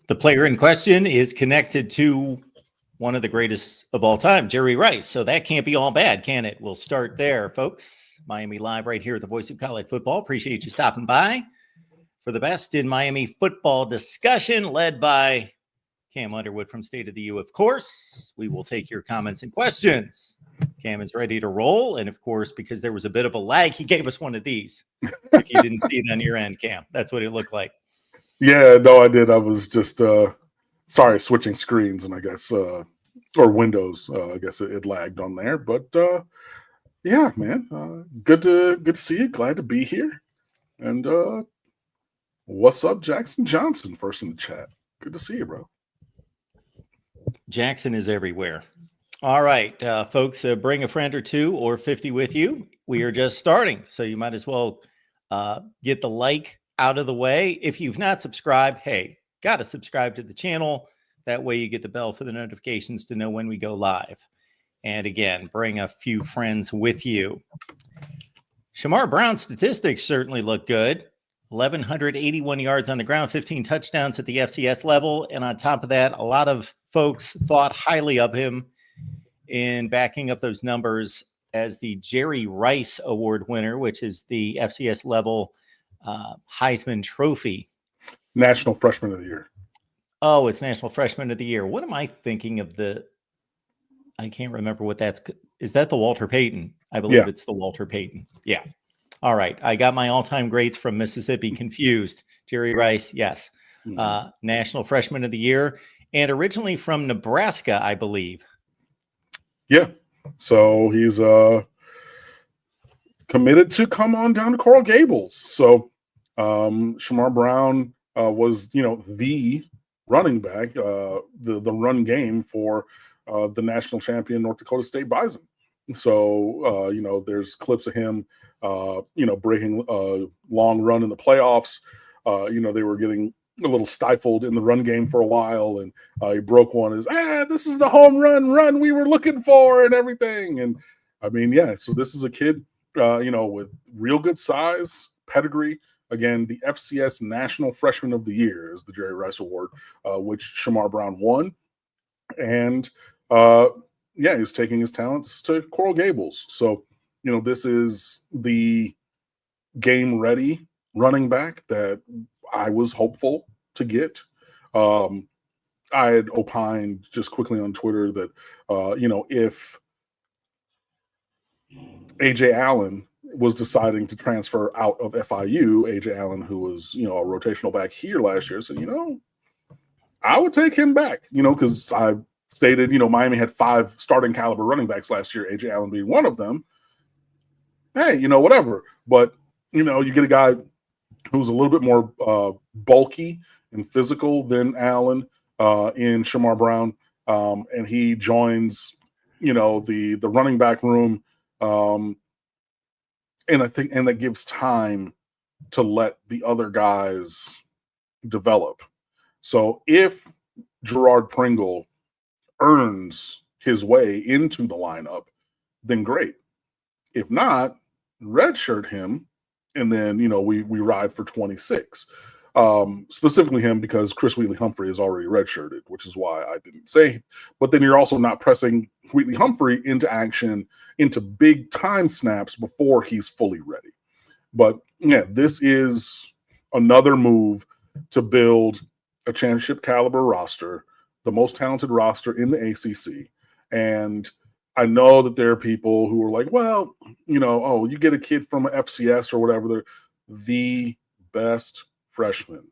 The player in question is connected to one of the greatest of all time, Jerry Rice. So that can't be all bad, can it? We'll start there, folks. Miami Live right here at the Voice of College Football. Appreciate you stopping by for the best in Miami football discussion, led by Cam Underwood from State of the U. Of course, we will take your comments and questions. Cam is ready to roll. And of course, because there was a bit of a lag, he gave us one of these. If you didn't see it on your end, Cam, that's what it looked like. Yeah, no, I did. I was just switching screens, and I guess or windows. I guess it lagged on there, but yeah, man, good to see you. Glad to be here. And what's up, Jackson Johnson? First in the chat. Good to see you, bro. Jackson is everywhere. All right, folks, bring a friend or 2 or 50 with you. We are just starting, so you might as well get the like out of the way. If you've not subscribed, hey, got to subscribe to the channel. That way you get the bell for the notifications to know when we go live. And again, bring a few friends with you. Shamar Brown's statistics certainly look good. 1,181 yards on the ground, 15 touchdowns at the FCS level. And on top of that, a lot of folks thought highly of him in backing up those numbers as the Jerry Rice Award winner, which is the FCS level Heisman Trophy. National Freshman of the Year. Oh, it's National Freshman of the Year. What am I thinking of I can't remember what is that the Walter Payton? I believe It's the Walter Payton. Yeah. All right. I got my all-time greats from Mississippi confused. Jerry Rice, yes. National Freshman of the Year. And originally from Nebraska, I believe. Yeah. So he's committed to come on down to Coral Gables. So Shamar Brown was, the running back, the run game for the national champion North Dakota State Bison. So, there's clips of him, breaking a long run in the playoffs. They were getting a little stifled in the run game for a while, and he broke one. This is the home run we were looking for and everything. And I mean, yeah, so this is a kid, with real good size, pedigree. Again, the FCS National Freshman of the Year is the Jerry Rice Award, which Shamar Brown won. And, he's taking his talents to Coral Gables. So, this is the game-ready running back that I was hopeful to get. I had opined just quickly on Twitter that, if A.J. Allen was deciding to transfer out of FIU, A.J. Allen, who was, a rotational back here last year, said, I would take him back, because I stated, Miami had 5 starting caliber running backs last year, A.J. Allen being one of them. Hey, whatever. But, you get a guy who's a little bit more bulky and physical than Allen in Shamar Brown. And he joins, the running back room. And I think, that gives time to let the other guys develop. So if Gerard Pringle earns his way into the lineup, then great. If not, redshirt him, and then, we ride for 26. Specifically him, because Chris Wheatley-Humphrey is already redshirted, which is why I didn't say. But then you're also not pressing Wheatley-Humphrey into action, into big time snaps before he's fully ready. But yeah, this is another move to build a championship caliber roster, the most talented roster in the ACC. And I know that there are people who are like, well, you get a kid from an FCS or whatever, they're the best freshman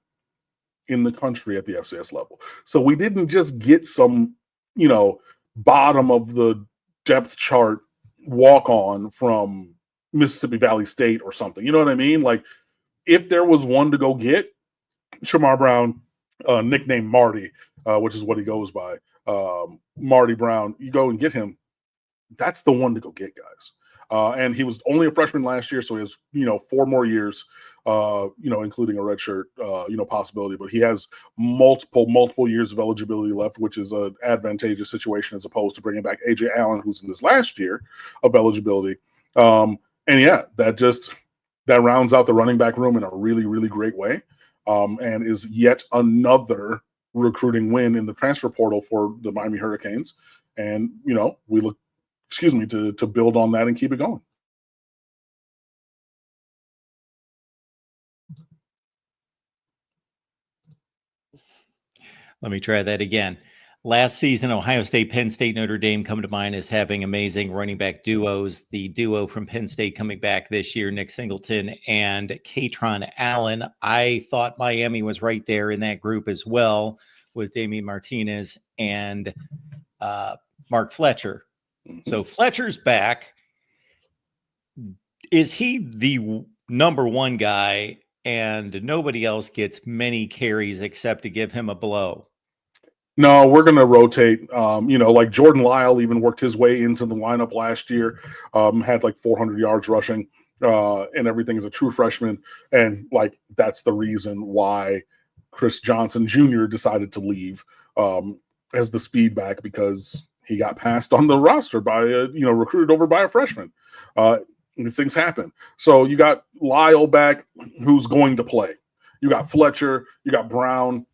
in the country at the FCS level. So we didn't just get some, bottom of the depth chart walk on from Mississippi Valley State or something. You know what I mean? Like, if there was one to go get, Shamar Brown, nicknamed Marty, which is what he goes by, Marty Brown, you go and get him. That's the one to go get, guys. And he was only a freshman last year, so he has, 4 more years, including a redshirt, possibility. But he has multiple years of eligibility left, which is an advantageous situation as opposed to bringing back A.J. Allen, who's in his last year of eligibility. And yeah, that rounds out the running back room in a really, really great way, and is yet another recruiting win in the transfer portal for the Miami Hurricanes. And, we look, to build on that and keep it going. Let me try that again. Last season, Ohio State, Penn State, Notre Dame come to mind as having amazing running back duos. The duo from Penn State coming back this year, Nick Singleton and Katron Allen. I thought Miami was right there in that group as well with Damen Martinez and Mark Fletcher. So Fletcher's back. Is he the number one guy and nobody else gets many carries except to give him a blow? No, we're going to rotate. Like Jordan Lyle even worked his way into the lineup last year, had like 400 yards rushing and everything as a true freshman. And like, that's the reason why Chris Johnson Jr. decided to leave as the speed back, because he got passed on the roster by recruited over by a freshman. These things happen. So you got Lyle back, who's going to play. You got Fletcher, you got Brown.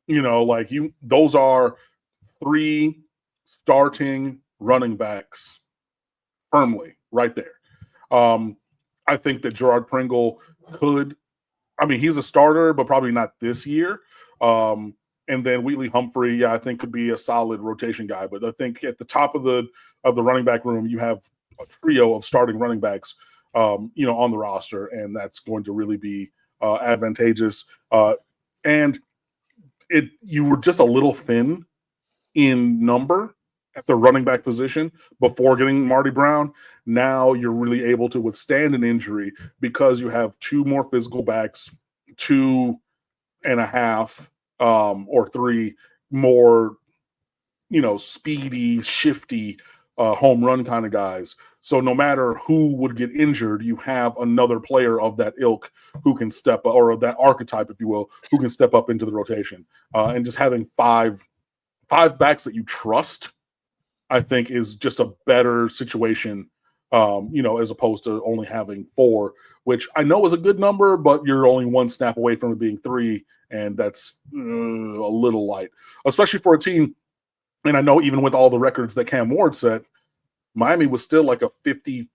Those are 3 starting running backs firmly right there. I think that Gerard Pringle he's a starter, but probably not this year. And then Wheatley Humphrey, I think could be a solid rotation guy. But I think at the top of the running back room, you have a trio of starting running backs, on the roster, and that's going to really be advantageous. And you were just a little thin in number at the running back position before getting Marty Brown. Now you're really able to withstand an injury because you have 2 more physical backs, 2.5 or 3 more, speedy, shifty home run kind of guys. So no matter who would get injured, you have another player of that ilk who can step up, or that archetype, if you will, who can step up into the rotation. And just having 5 backs that you trust, I think, is just a better situation, as opposed to only having 4, which I know is a good number, but you're only 1 snap away from it being 3, and that's a little light, especially for a team. And I know even with all the records that Cam Ward set, Miami was still like a 55%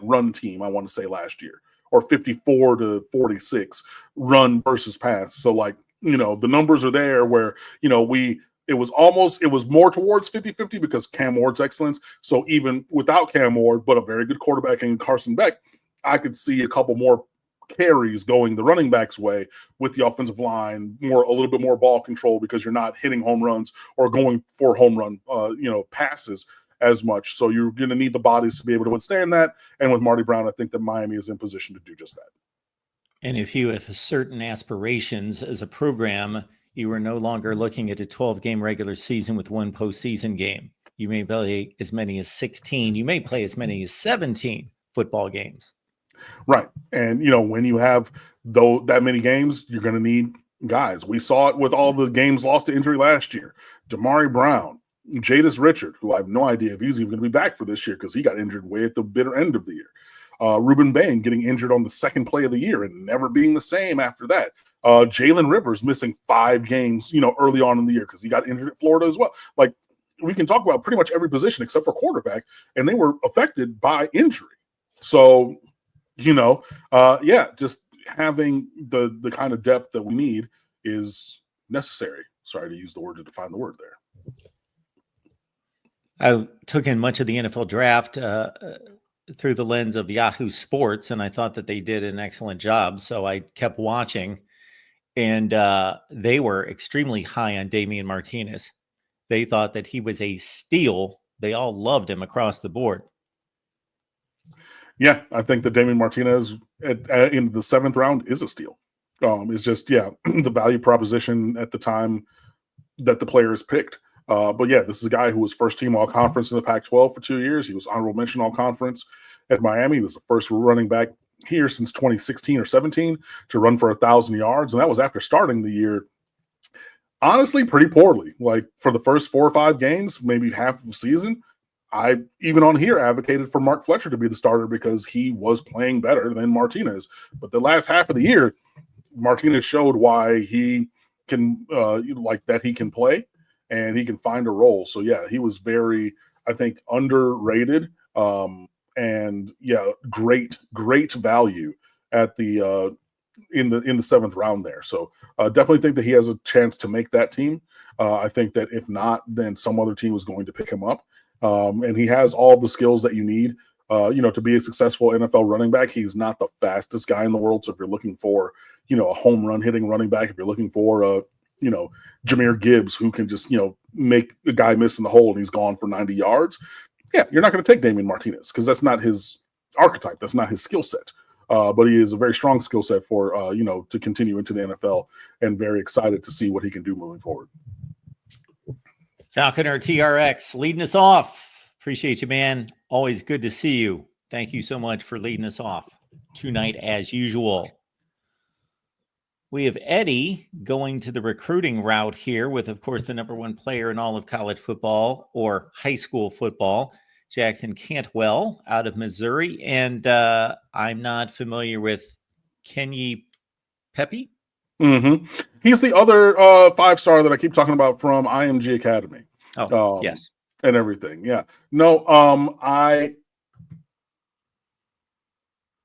run team, I want to say, last year, or 54 to 46 run versus pass. So the numbers are there where, it was more towards 50-50 because Cam Ward's excellence. So even without Cam Ward, but a very good quarterback in Carson Beck, I could see a couple more carries going the running back's way with the offensive line, a little bit more ball control, because you're not hitting home runs or going for home run, passes as much. So you're going to need the bodies to be able to withstand that. And with Marty Brown, I think that Miami is in position to do just that. And if you have certain aspirations as a program, you are no longer looking at a 12-game regular season with 1 postseason game. You may play as many as 16. You may play as many as 17 football games. Right. And, when you have that many games, you're going to need guys. We saw it with all the games lost to injury last year. Damari Brown, Jadis Richard, who I have no idea if he's even going to be back for this year because he got injured way at the bitter end of the year. Ruben Bain getting injured on the second play of the year and never being the same after that. Jalen Rivers missing 5 games, early on in the year because he got injured at Florida as well. Like, we can talk about pretty much every position except for quarterback, and they were affected by injury. So, just having the kind of depth that we need is necessary. Sorry to use the word to define the word there. I took in much of the NFL draft through the lens of Yahoo Sports, and I thought that they did an excellent job. So I kept watching, and they were extremely high on Damen Martinez. They thought that he was a steal. They all loved him across the board. Yeah, I think that Damen Martinez in the 7th round is a steal. It's just, the value proposition at the time that the player is picked. But this is a guy who was first team all conference in the Pac-12 for 2 years. He was honorable mention all conference at Miami. He was the first running back here since 2016 or 17 to run for 1,000 yards. And that was after starting the year, honestly, pretty poorly. Like, for the first 4 or 5 games, maybe half of the season, I, even on here, advocated for Mark Fletcher to be the starter because he was playing better than Martinez. But the last half of the year, Martinez showed why he can like that he can play and he can find a role. So yeah, he was very, I think, underrated. And yeah, great value at the in the seventh round there. So definitely think that he has a chance to make that team. I think that if not, then some other team is going to pick him up. And he has all the skills that you need, to be a successful NFL running back. He's not the fastest guy in the world. So if you're looking for, a home run hitting running back, if you're looking for Jahmyr Gibbs, who can just, make a guy miss in the hole and he's gone for 90 yards. Yeah, you're not going to take Damen Martinez because that's not his archetype. That's not his skill set. But he is a very strong skill set for, to continue into the NFL, and very excited to see what he can do moving forward. Falconer TRX leading us off. Appreciate you, man. Always good to see you. Thank you so much for leading us off tonight as usual. We have Eddie going to the recruiting route here with, of course, the number one player in all of college football or high school football, Jackson Cantwell out of Missouri. And I'm not familiar with Kenny Pepe. Mm-hmm. He's the other 5-star that I keep talking about from IMG Academy. Oh, yes. And everything. Yeah. No, I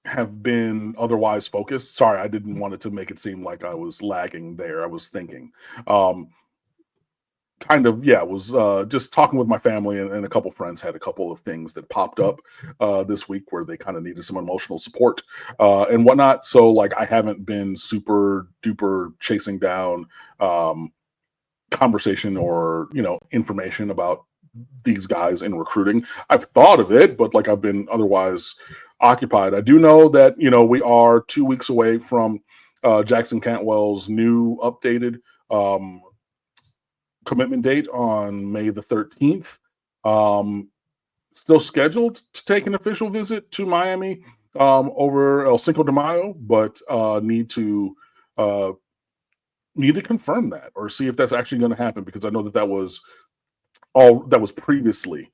have been otherwise focused. Sorry, I didn't want it to make it seem like I was lagging there. I was thinking. Was just talking with my family, and a couple friends had a couple of things that popped up this week where they kind of needed some emotional support and whatnot. So like I haven't been super duper chasing down conversation or information about these guys in recruiting. I've thought of it, but like I've been otherwise occupied. I do know that we are 2 weeks away from Jackson Cantwell's new updated commitment date on May the 13th. Still scheduled to take an official visit to Miami over El Cinco de Mayo, but need to confirm that or see if that's actually going to happen, because I know that was previously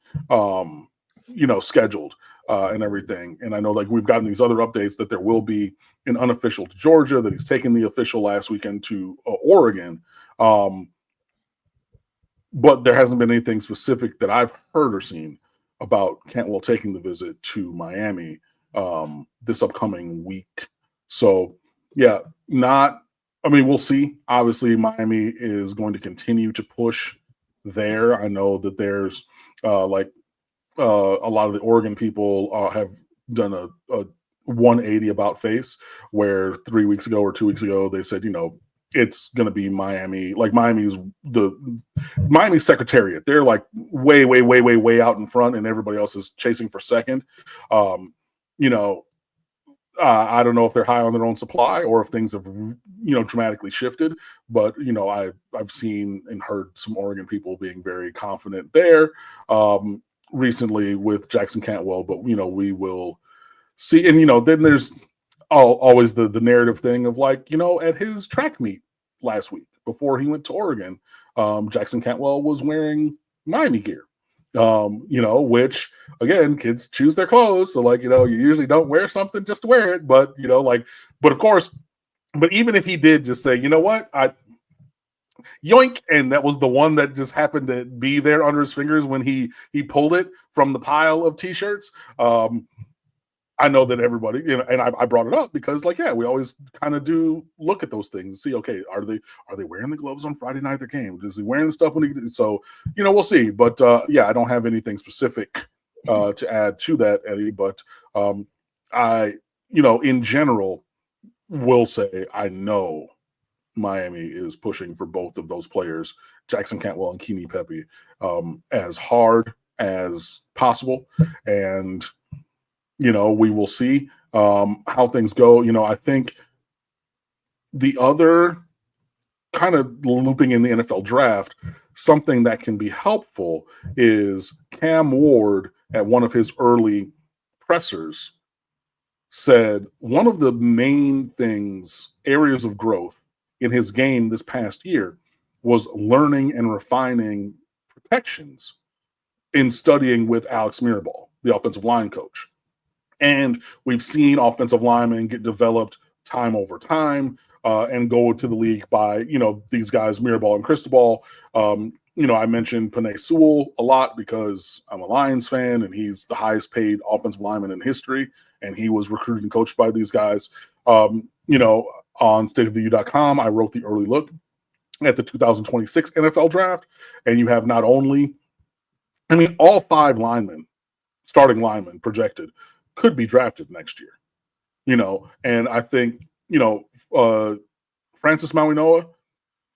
scheduled and everything. And I know like we've gotten these other updates that there will be an unofficial to Georgia, that he's taken the official last weekend to Oregon. But there hasn't been anything specific that I've heard or seen about Cantwell taking the visit to Miami this upcoming week. So yeah, we'll see. Obviously, Miami is going to continue to push there. I know that there's a lot of the Oregon people have done a 180 about face, where 3 weeks ago or 2 weeks ago they said, it's going to be Miami. Like Miami's Secretariat. They're like way out in front, and everybody else is chasing for second. I don't know if they're high on their own supply or if things have, dramatically shifted. But, I've seen and heard some Oregon people being very confident there recently with Jackson Cantwell. But, we will see. And, then there's always the narrative thing of like, at his track meet last week before he went to Oregon, Jackson Cantwell was wearing Miami gear. Which again, kids choose their clothes. So like, you usually don't wear something just to wear it, but but of course, but even if he did just say, what, yoink, and that was the one that just happened to be there under his fingers when he pulled it from the pile of t-shirts. I know that everybody, and I brought it up because, like, yeah, we always kind of do look at those things and see, okay, are they wearing the gloves on Friday night of their game? Is he wearing the stuff when he? So, we'll see. But yeah, I don't have anything specific to add to that, Eddie. But I, in general, will say I know Miami is pushing for both of those players, Jackson Cantwell and Kenny Pepe, as hard as possible, and we will see how things go. I think the other kind of looping in the NFL draft, something that can be helpful is Cam Ward at one of his early pressers said one of the main areas of growth in his game this past year was learning and refining protections in studying with Alex Mirabal, the offensive line coach. And we've seen offensive linemen get developed time over time. and go to the league by, these guys, Mirabal and Cristobal. I mentioned Penei Sewell a lot because I'm a Lions fan and he's the highest paid offensive lineman in history. And he was recruited and coached by these guys. On stateoftheu.com, I wrote the early look at the 2026 NFL draft. And you have not only, all 5 starting linemen projected could be drafted next year, and I think, Francis Mauigoa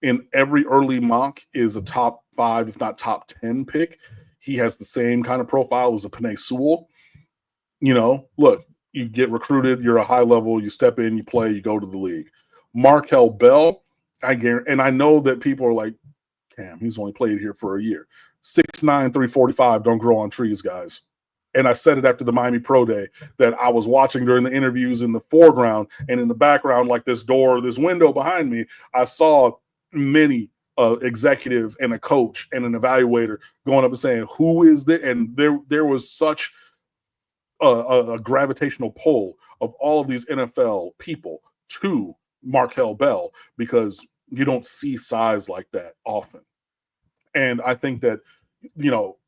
in every early mock is a top 5, if not top 10 pick. He has the same kind of profile as a Penei Sewell. Look, you get recruited, you're a high level, you step in, you play, you go to the league. Markel Bell, I guarantee, and I know that people are like, Cam, he's only played here for a year. 6'9", 345, don't grow on trees, guys. And I said it after the Miami Pro Day that I was watching during the interviews in the foreground, and in the background, like this door, this window behind me, I saw many executive and a coach and an evaluator going up and saying, who is this? And there was such a gravitational pull of all of these NFL people to Markel Bell because you don't see size like that often. And I think that,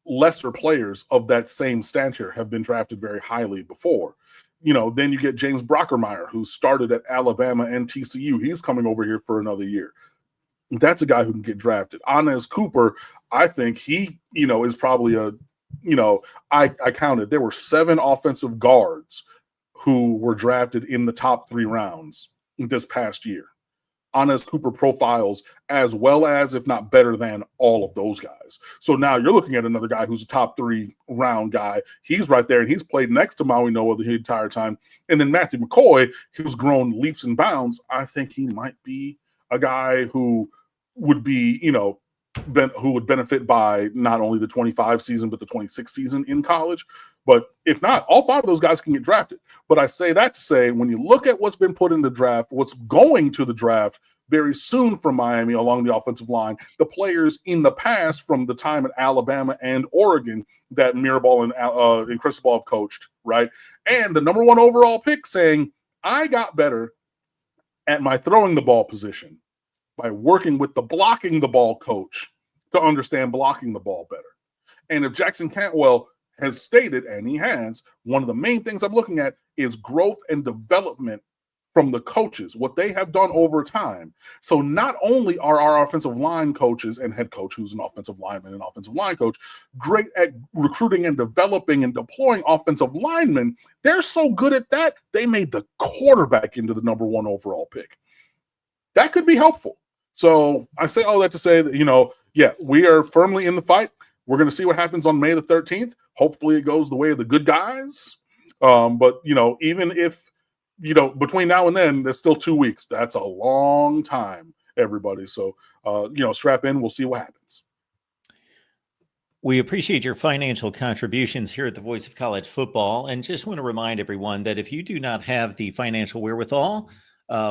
lesser players of that same stature have been drafted very highly before. Then you get James Brockermeyer, who started at Alabama and TCU. He's coming over here for another year. That's a guy who can get drafted. Anez Cooper, I think he, is probably I counted, there were 7 offensive guards who were drafted in the top 3 rounds this past year. Anez Cooper profiles as well as, if not better than, all of those guys. So now you're looking at another guy who's a top 3 round guy. He's right there, and he's played next to Mauigoa the entire time. And then Matthew McCoy, who's grown leaps and bounds. I think he might be a guy who would be, who would benefit by not only the 25 season, but the 26 season in college. But if not, all 5 of those guys can get drafted. But I say that to say, when you look at what's been put in the draft, what's going to the draft very soon from Miami along the offensive line, the players in the past from the time at Alabama and Oregon that Mirabal and Cristobal have coached, right? And the number 1 overall pick saying, I got better at my throwing the ball position by working with the blocking the ball coach to understand blocking the ball better. And if Jackson Cantwell has stated, and he has, one of the main things I'm looking at is growth and development from the coaches, what they have done over time. So not only are our offensive line coaches and head coach, who's an offensive lineman and offensive line coach, great at recruiting and developing and deploying offensive linemen, they're so good at that, they made the quarterback into the number 1 overall pick. That could be helpful. So I say all that to say that, we are firmly in the fight. We're going to see what happens on May the 13th. Hopefully it goes the way of the good guys. But, even if, between now and then, there's still 2 weeks. That's a long time, everybody. So, strap in. We'll see what happens. We appreciate your financial contributions here at the Voice of College Football. And just want to remind everyone that if you do not have the financial wherewithal,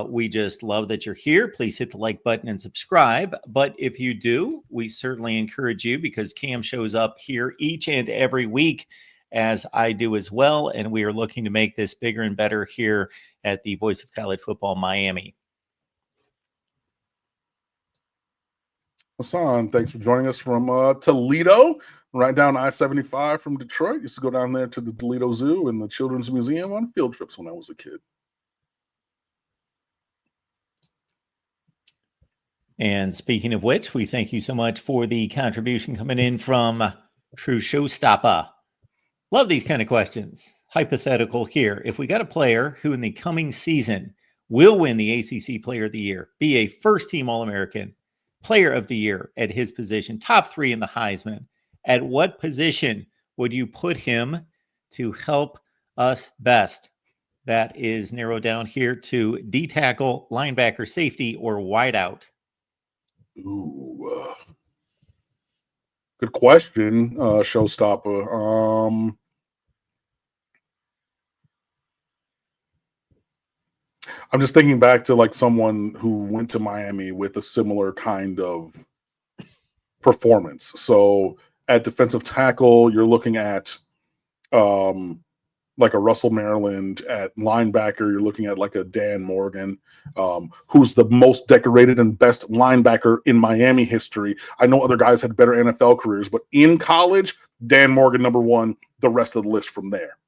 we just love that you're here. Please hit the like button and subscribe. But if you do, we certainly encourage you, because Cam shows up here each and every week, as I do as well. And we are looking to make this bigger and better here at the Voice of College Football Miami. Hassan, thanks for joining us from Toledo, right down I-75 from Detroit. Used to go down there to the Toledo Zoo and the Children's Museum on field trips when I was a kid. And speaking of which, we thank you so much for the contribution coming in from True Showstopper. Love these kind of questions. Hypothetical here. If we got a player who in the coming season will win the ACC Player of the Year, be a first-team All-American, Player of the Year at his position, top 3 in the Heisman, at what position would you put him to help us best? That is narrowed down here to D-tackle, linebacker, safety, or wideout. Ooh, good question, Showstopper. I'm just thinking back to like someone who went to Miami with a similar kind of performance. So at defensive tackle, you're looking at like a Russell Maryland. At linebacker, you're looking at like a Dan Morgan, who's the most decorated and best linebacker in Miami history. I know other guys had better NFL careers, but in college, Dan Morgan, number one, the rest of the list from there.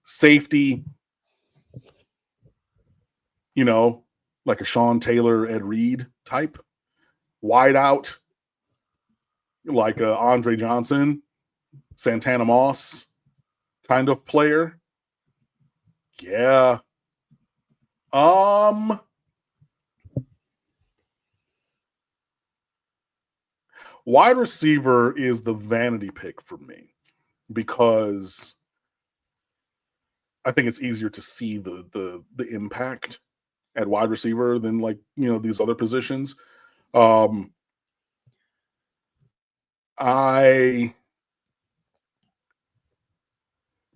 Safety, like a Sean Taylor, Ed Reed type. Wide out, like Andre Johnson, Santana Moss kind of player. Yeah. Wide receiver is the vanity pick for me because I think it's easier to see the impact at wide receiver than these other positions.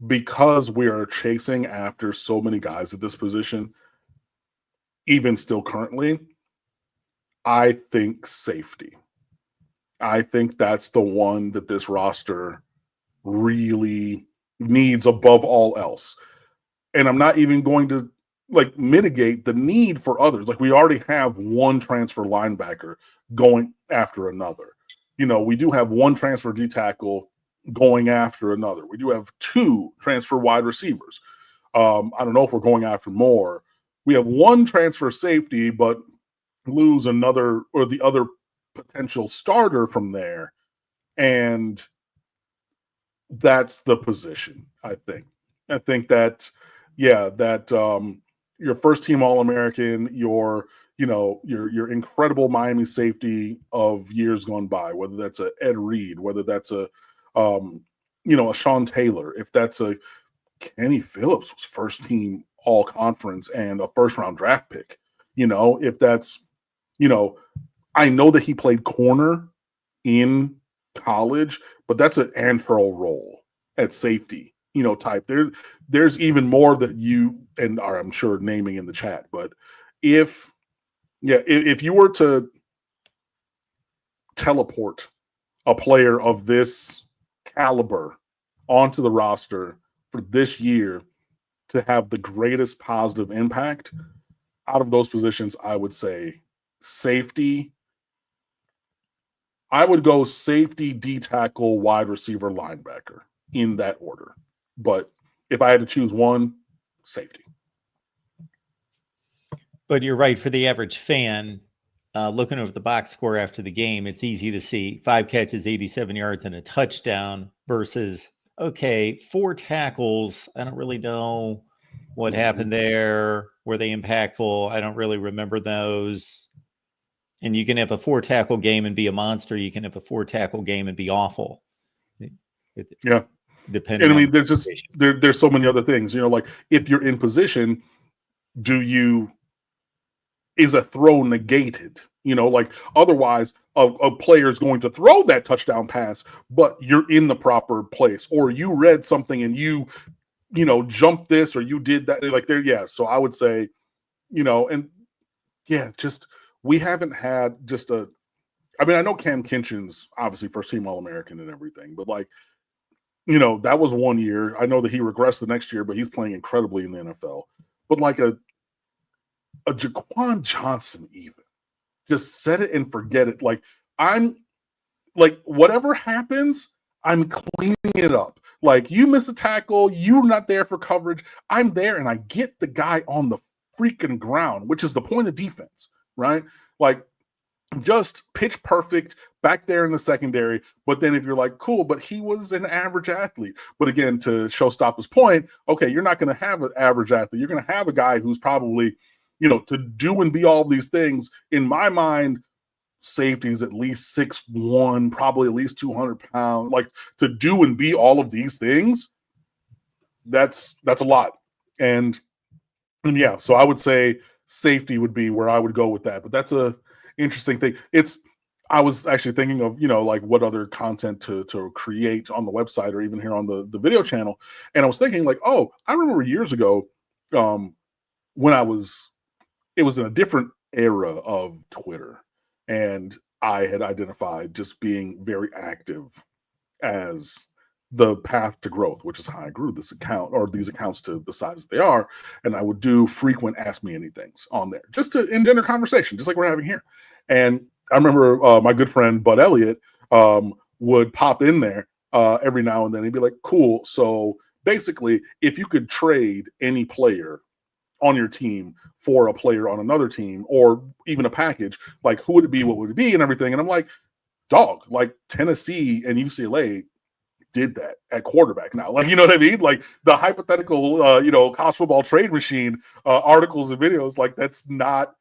Because we are chasing after so many guys at this position, even still currently, I think safety. I think that's the one that this roster really needs above all else. And I'm not even going to mitigate the need for others. Like, we already have one transfer linebacker going after another. We do have one transfer D tackle going after another. We do have two transfer wide receivers. I don't know if we're going after more. We have one transfer safety, but lose another or the other potential starter from there. And that's the position, I think. I think that, your first team All-American, your incredible Miami safety of years gone by, whether that's a Ed Reed, whether that's a Sean Taylor, if that's a Kenny Phillips was first team all conference and a first round draft pick, if that's, I know that he played corner in college, but that's an Antero role at safety, type. There's even more that you and are, I'm sure, naming in the chat. But if you were to teleport a player of this caliber onto the roster for this year to have the greatest positive impact out of those positions, I would say safety. I would go safety, D tackle, wide receiver, linebacker in that order. But if I had to choose one, safety. But you're right. For the average fan, looking over the box score after the game, it's easy to see 5 catches, 87 yards, and a touchdown versus, 4 tackles. I don't really know what happened there. Were they impactful? I don't really remember those. And you can have a 4 tackle game and be a monster. You can have a 4 tackle game and be awful. Yeah. Depending. And I mean, there's just there's so many other things. Like if you're in position, is a throw negated? Otherwise a player is going to throw that touchdown pass, but you're in the proper place, or you read something and you jumped this, or you did that. So I would say, just we haven't had just I know Cam Kinchen's obviously first team All-American and everything, but that was 1 year. I know that he regressed the next year, but he's playing incredibly in the NFL. But a Jaquan Johnson, even just set it and forget it. I'm whatever happens, I'm cleaning it up. You miss a tackle, you're not there for coverage. I'm there and I get the guy on the freaking ground, which is the point of defense, right? Just pitch perfect back there in the secondary. But then if you're cool, but he was an average athlete. But again, to Showstopper's point, okay, you're not going to have an average athlete. You're going to have a guy who's probably, to do and be all these things. In my mind, safety's at least 6'1", probably at least 200 pounds. To do and be all of these things, that's a lot. And yeah, so I would say safety would be where I would go with that. But that's a interesting thing. I was actually thinking of, what other content to create on the website or even here on the video channel. And I was thinking I remember years ago when it was in a different era of Twitter, and I had identified just being very active as the path to growth, which is how I grew this account or these accounts to the size that they are. And I would do frequent Ask Me Anythings on there just to engender conversation, just like we're having here. And I remember my good friend Bud Elliott would pop in there every now and then. He'd be like, cool. So basically, if you could trade any player on your team for a player on another team or even a package, like who would it be, what would it be, and everything. And I'm like, dog, like Tennessee and UCLA did that at quarterback now. Like, you know what I mean? Like the hypothetical, college football trade machine articles and videos, like that's not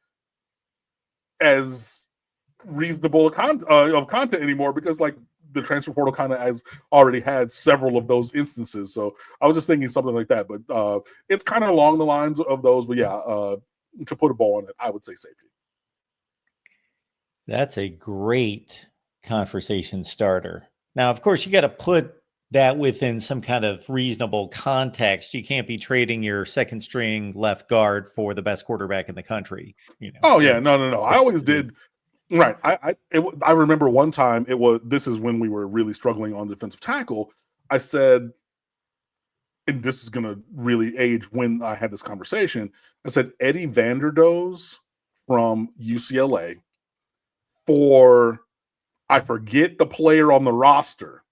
as reasonable of content anymore because like the transfer portal kind of has already had several of those instances. So I was just thinking something like that, but it's kind of along the lines of those. But yeah, to put a bow on it, I would say safety. That's a great conversation starter. Now, of course, you got to put that within some kind of reasonable context. You can't be trading your second string left guard for the best quarterback in the country. Oh yeah, no. I always did. Right. I remember one time this is when we were really struggling on defensive tackle. I said, and this is going to really age when I had this conversation. I said Eddie Vanderdoes from UCLA for, I forget the player on the roster,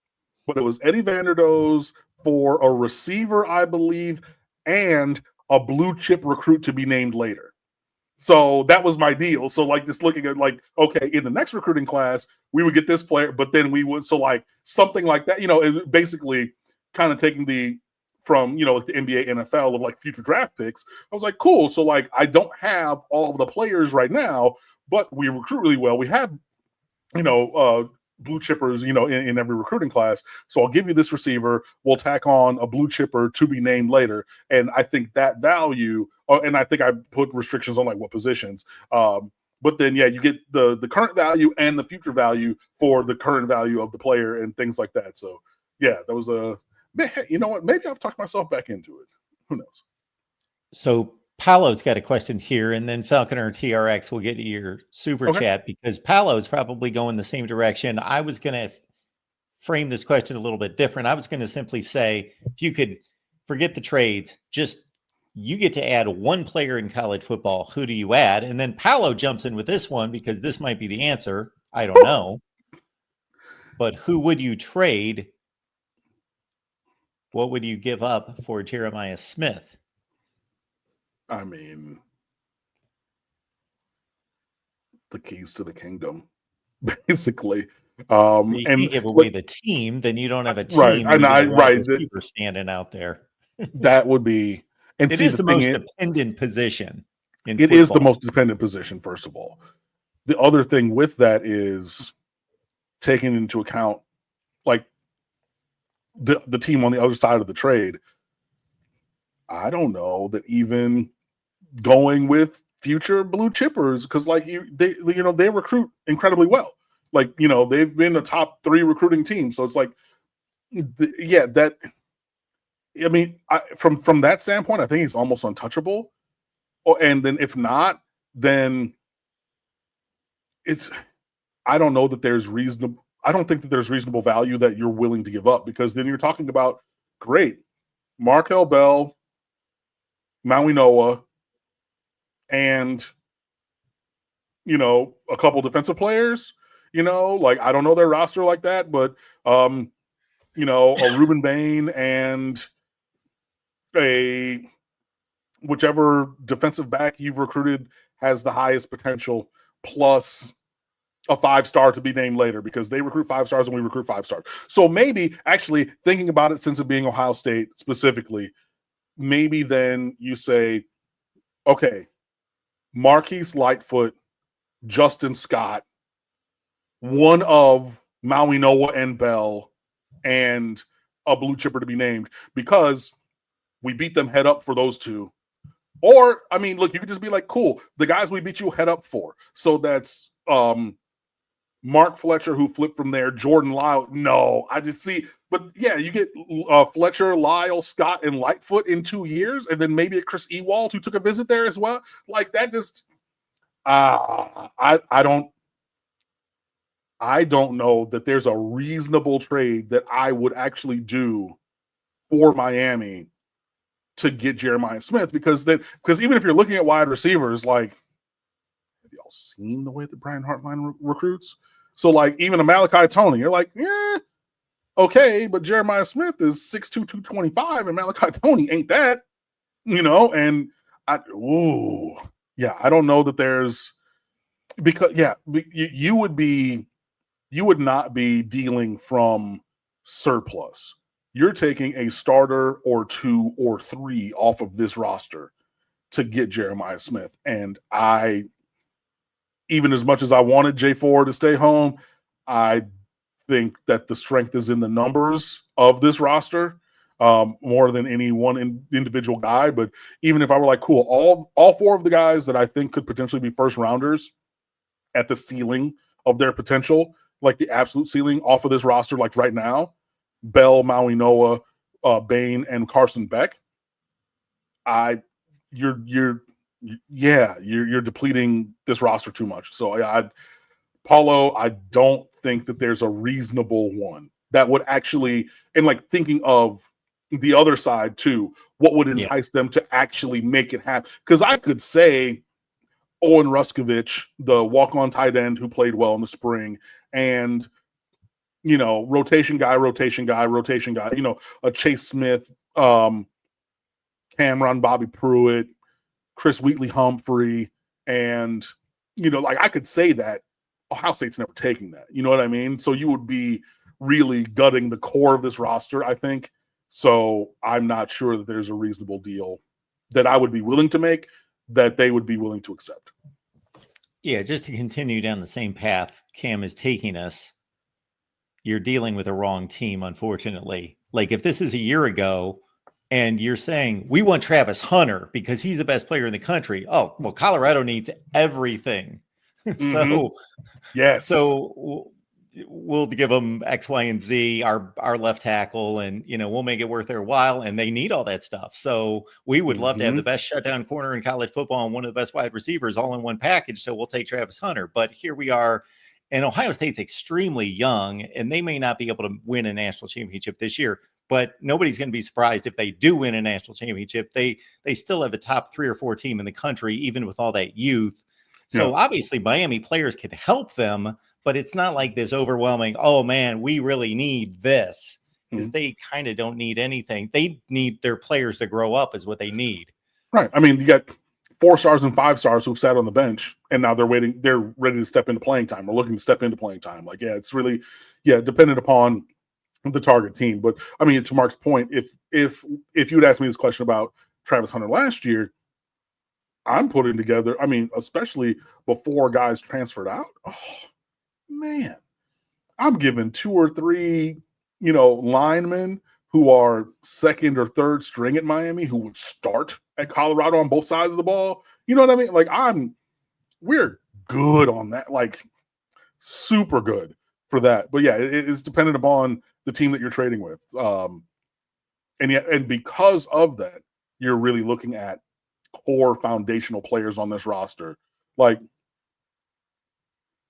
but it was Eddie Vanderdoes for a receiver, I believe, and a blue chip recruit to be named later. So that was my deal. So like just looking at like, okay, in the next recruiting class, we would get this player, but then we would, so like something like that, basically kind of taking from the NBA, NFL of like future draft picks. I was like, cool. So like, I don't have all of the players right now, but we recruit really well. We have, blue chippers, in every recruiting class. So I'll give you this receiver. We'll tack on a blue chipper to be named later. And I think that value, and I think I put restrictions on like what positions. But then, yeah, you get the current value and the future value for the current value of the player and things like that. So yeah, that was you know what? Maybe I've talked myself back into it. Who knows? So Paolo's got a question here, and then Falconer TRX will get to your super chat because Paolo's probably going the same direction. I was going to frame this question a little bit different. I was going to simply say, if you could forget the trades, just you get to add one player in college football. Who do you add? And then Paolo jumps in with this one because this might be the answer. I don't know. But who would you trade? What would you give up for Jeremiah Smith? I mean, the keys to the kingdom, basically. You can't give away the team, then you don't have a team. Right, and receiver standing out there. That would be, and it is the most dependent position. It is the most dependent position. First of all, the other thing with that is taking into account, like the team on the other side of the trade. I don't know that even going with future blue chippers because like they recruit incredibly well. Like they've been a top 3 recruiting team, so it's like that. I mean, from that standpoint, I think he's almost untouchable. And then if not, then I don't know that there's reasonable. I don't think that there's reasonable value that you're willing to give up because then you're talking about great Markel Bell, Maui Noah, and a couple defensive players. Like I don't know their roster like that, but a Ruben Bain and whichever defensive back you've recruited has the highest potential, plus a 5-star to be named later because they recruit 5 stars and we recruit 5 stars. So maybe actually thinking about it, since it being Ohio State specifically, maybe then you say, okay, Marquise Lightfoot, Justin Scott, one of Maui Noah and Bell, and a blue chipper to be named because we beat them head up for those two. Or, I mean, look, you could just be like, cool, the guys we beat you head up for. So that's Mark Fletcher, who flipped from there, Jordan Lyle. No, I just see. But yeah, you get Fletcher, Lyle, Scott, and Lightfoot in 2 years. And then maybe a Chris Ewald, who took a visit there as well. Like that just, I don't. I don't know that there's a reasonable trade that I would actually do for Miami to get Jeremiah Smith, because even if you're looking at wide receivers, like, have y'all seen the way that Brian Hartline recruits? So like even a Malachi Tony, you're like, yeah, okay, but Jeremiah Smith is 6'2", 225, and Malachi Tony ain't that, and I don't know that there's, because you would not be dealing from surplus. You're taking a starter or two or three off of this roster to get Jeremiah Smith. And even as much as I wanted J4 to stay home, I think that the strength is in the numbers of this roster, more than any one individual guy. But even if I were like, cool, all four of the guys that I think could potentially be first rounders at the ceiling of their potential, like the absolute ceiling off of this roster, like right now, Bell, Maui Noah, Bain, and Carson Beck, you're depleting this roster too much. So Paulo, I don't think that there's a reasonable one that would actually, and like thinking of the other side too, what would entice them to actually make it happen? Because I could say Owen Ruskovich, the walk-on tight end who played well in the spring, and rotation guy, a Chase Smith, Cameron, Bobby Pruitt, Chris Wheatley Humphrey, and like I could say that Ohio State's never taking that. You know what I mean? So you would be really gutting the core of this roster, I think. So I'm not sure that there's a reasonable deal that I would be willing to make that they would be willing to accept. Yeah, just to continue down the same path Cam is taking us, you're dealing with a wrong team, unfortunately. Like if this is a year ago and you're saying we want Travis Hunter because he's the best player in the country. Oh, well, Colorado needs everything. So, yes. So we'll give them X, Y, and Z, our left tackle, and we'll make it worth their while. And they need all that stuff. So we would love to have the best shutdown corner in college football and one of the best wide receivers all in one package. So we'll take Travis Hunter. But here we are, and Ohio State's extremely young, and they may not be able to win a national championship this year. But nobody's going to be surprised if they do win a national championship. They still have a top 3 or 4 team in the country, even with all that youth. So obviously Miami players could help them, but it's not like this overwhelming, oh man, we really need this, because they kind of don't need anything. They need their players to grow up is what they need. Right. I mean, you got 4 stars and 5 stars who've sat on the bench and now they're ready to step into playing time or looking to step into playing time. Like, it's really, dependent upon the target team. But I mean, to Mark's point, if you would ask me this question about Travis Hunter last year, I'm putting together, I mean, especially before guys transferred out, oh man, I'm giving 2 or 3, linemen who are second or third string at Miami who would start at Colorado on both sides of the ball. You know what I mean? Like we're good on that, like super good for that. But it's dependent upon the team that you're trading with. And because of that, you're really looking at core foundational players on this roster. Like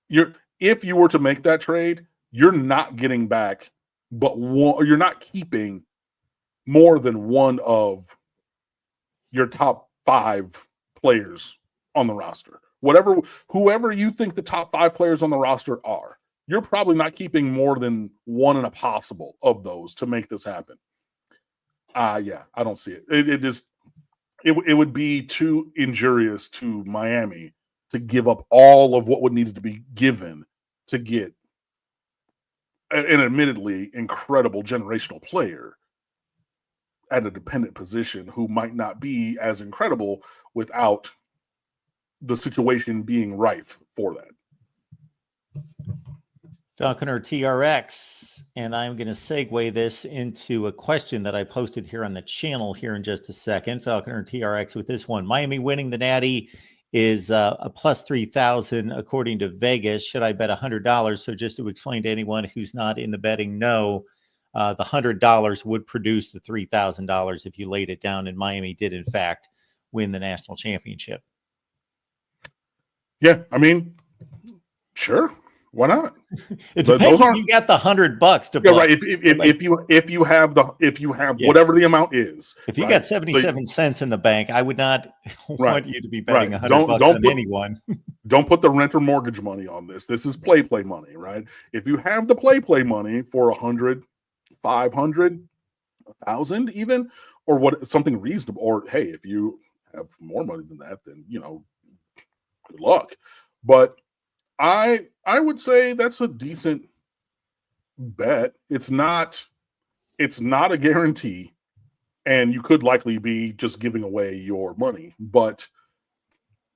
if you were to make that trade, you're not getting back but one, or you're not keeping more than one of your top 5 players on the roster. Whoever you think the top 5 players on the roster are, you're probably not keeping more than one in a possible of those to make this happen. I don't see it. It would be too injurious to Miami to give up all of what would need to be given to get an admittedly incredible generational player at a dependent position who might not be as incredible without the situation being rife for that. Falconer TRX, and I'm going to segue this into a question that I posted here on the channel here in just a second. Falconer TRX with this one. Miami winning the Natty is a plus 3,000 according to Vegas. Should I bet $100? So just to explain to anyone who's not in the betting, no, the $100 would produce the $3,000 if you laid it down, and Miami did in fact win the national championship. Yeah, I mean, sure. Why not? It Those depends if aren't. you got the $100 to Yeah, play. right. If you have Yes. whatever the amount is, If you right? got 77 cents in the bank, I would not Right, want you to be betting right. $100 on anyone. Don't put the rent or mortgage money on this. This is play money, right? If you have the play money for 100, 500, 1,000 even, or what something reasonable, or hey, if you have more money than that, then good luck. But I would say that's a decent bet. It's not a guarantee, and you could likely be just giving away your money, but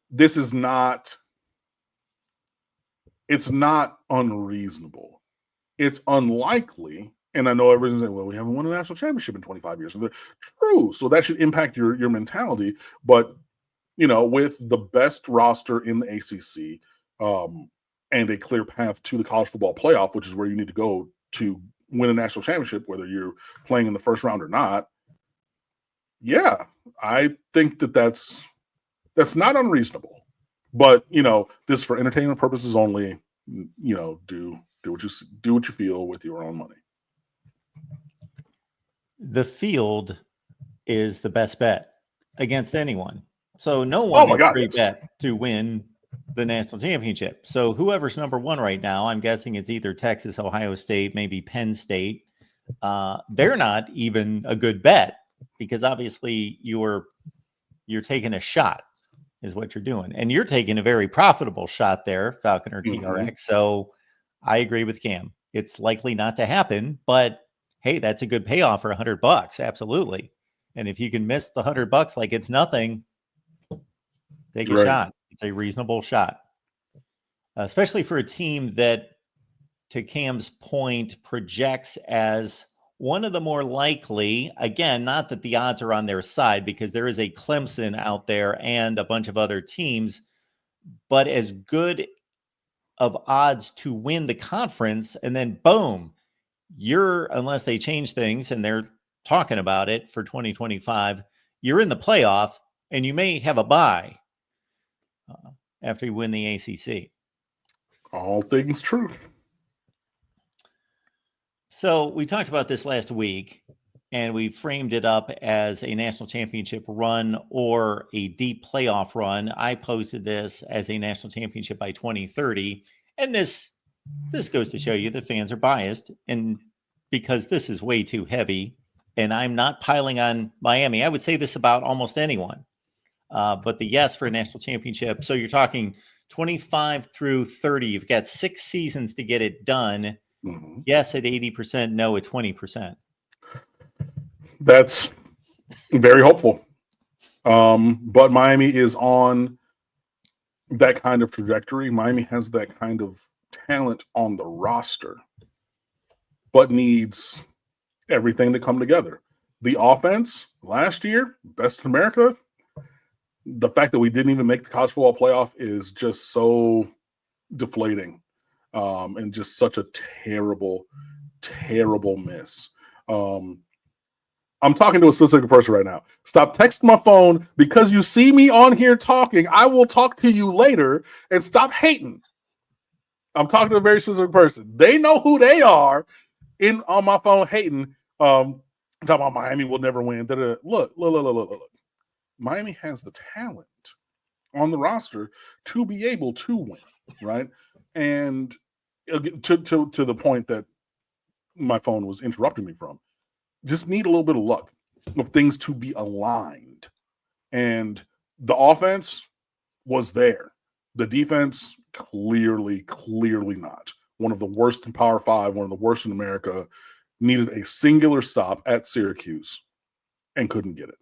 this is not it's not unreasonable. It's unlikely, and I know everyone's saying, well, we haven't won a national championship in 25 years. True. So that should impact your mentality. But with the best roster in the ACC, and a clear path to the college football playoff, which is where you need to go to win a national championship, whether you're playing in the first round or not. Yeah, I think that's not unreasonable. But this for entertainment purposes only. Do what you feel with your own money. The field is the best bet against anyone. So no Oh one my is a God, great yes. bet to win the national championship. So whoever's number one right now, I'm guessing it's either Texas, Ohio State, maybe Penn State. They're not even a good bet because obviously you're taking a shot is what you're doing. And you're taking a very profitable shot there, Falcon or TRX. So I agree with Cam. It's likely not to happen, but hey, that's a good payoff for $100. Absolutely. And if you can miss the $100 like it's nothing, take a shot. It's a reasonable shot, especially for a team that, to Cam's point, projects as one of the more likely, again, not that the odds are on their side because there is a Clemson out there and a bunch of other teams, but as good of odds to win the conference. And then boom, unless they change things and they're talking about it for 2025, you're in the playoff and you may have a bye after you win the ACC. All things true. So we talked about this last week, and we framed it up as a national championship run or a deep playoff run. I posted this as a national championship by 2030, and this goes to show you that fans are biased, and because this is way too heavy, and I'm not piling on Miami. I would say this about almost anyone, but the yes for a national championship. So you're talking 25 through 30. You've got 6 seasons to get it done. Mm-hmm. Yes at 80%, no at 20%. That's very hopeful. But Miami is on that kind of trajectory. Miami has that kind of talent on the roster, but needs everything to come together. The offense last year, best in America. The fact that we didn't even make the college football playoff is just so deflating, and just such a terrible, terrible miss. I'm talking to a specific person right now. Stop texting my phone because you see me on here talking. I will talk to you later, and stop hating. I'm talking to a very specific person. They know who they are on my phone hating. Talking about Miami will never win. Look. Miami has the talent on the roster to be able to win, right? And to the point that my phone was interrupting me from, just need a little bit of luck of things to be aligned. And the offense was there. The defense, clearly not. One of the worst in Power 5, one of the worst in America, needed a singular stop at Syracuse and couldn't get it.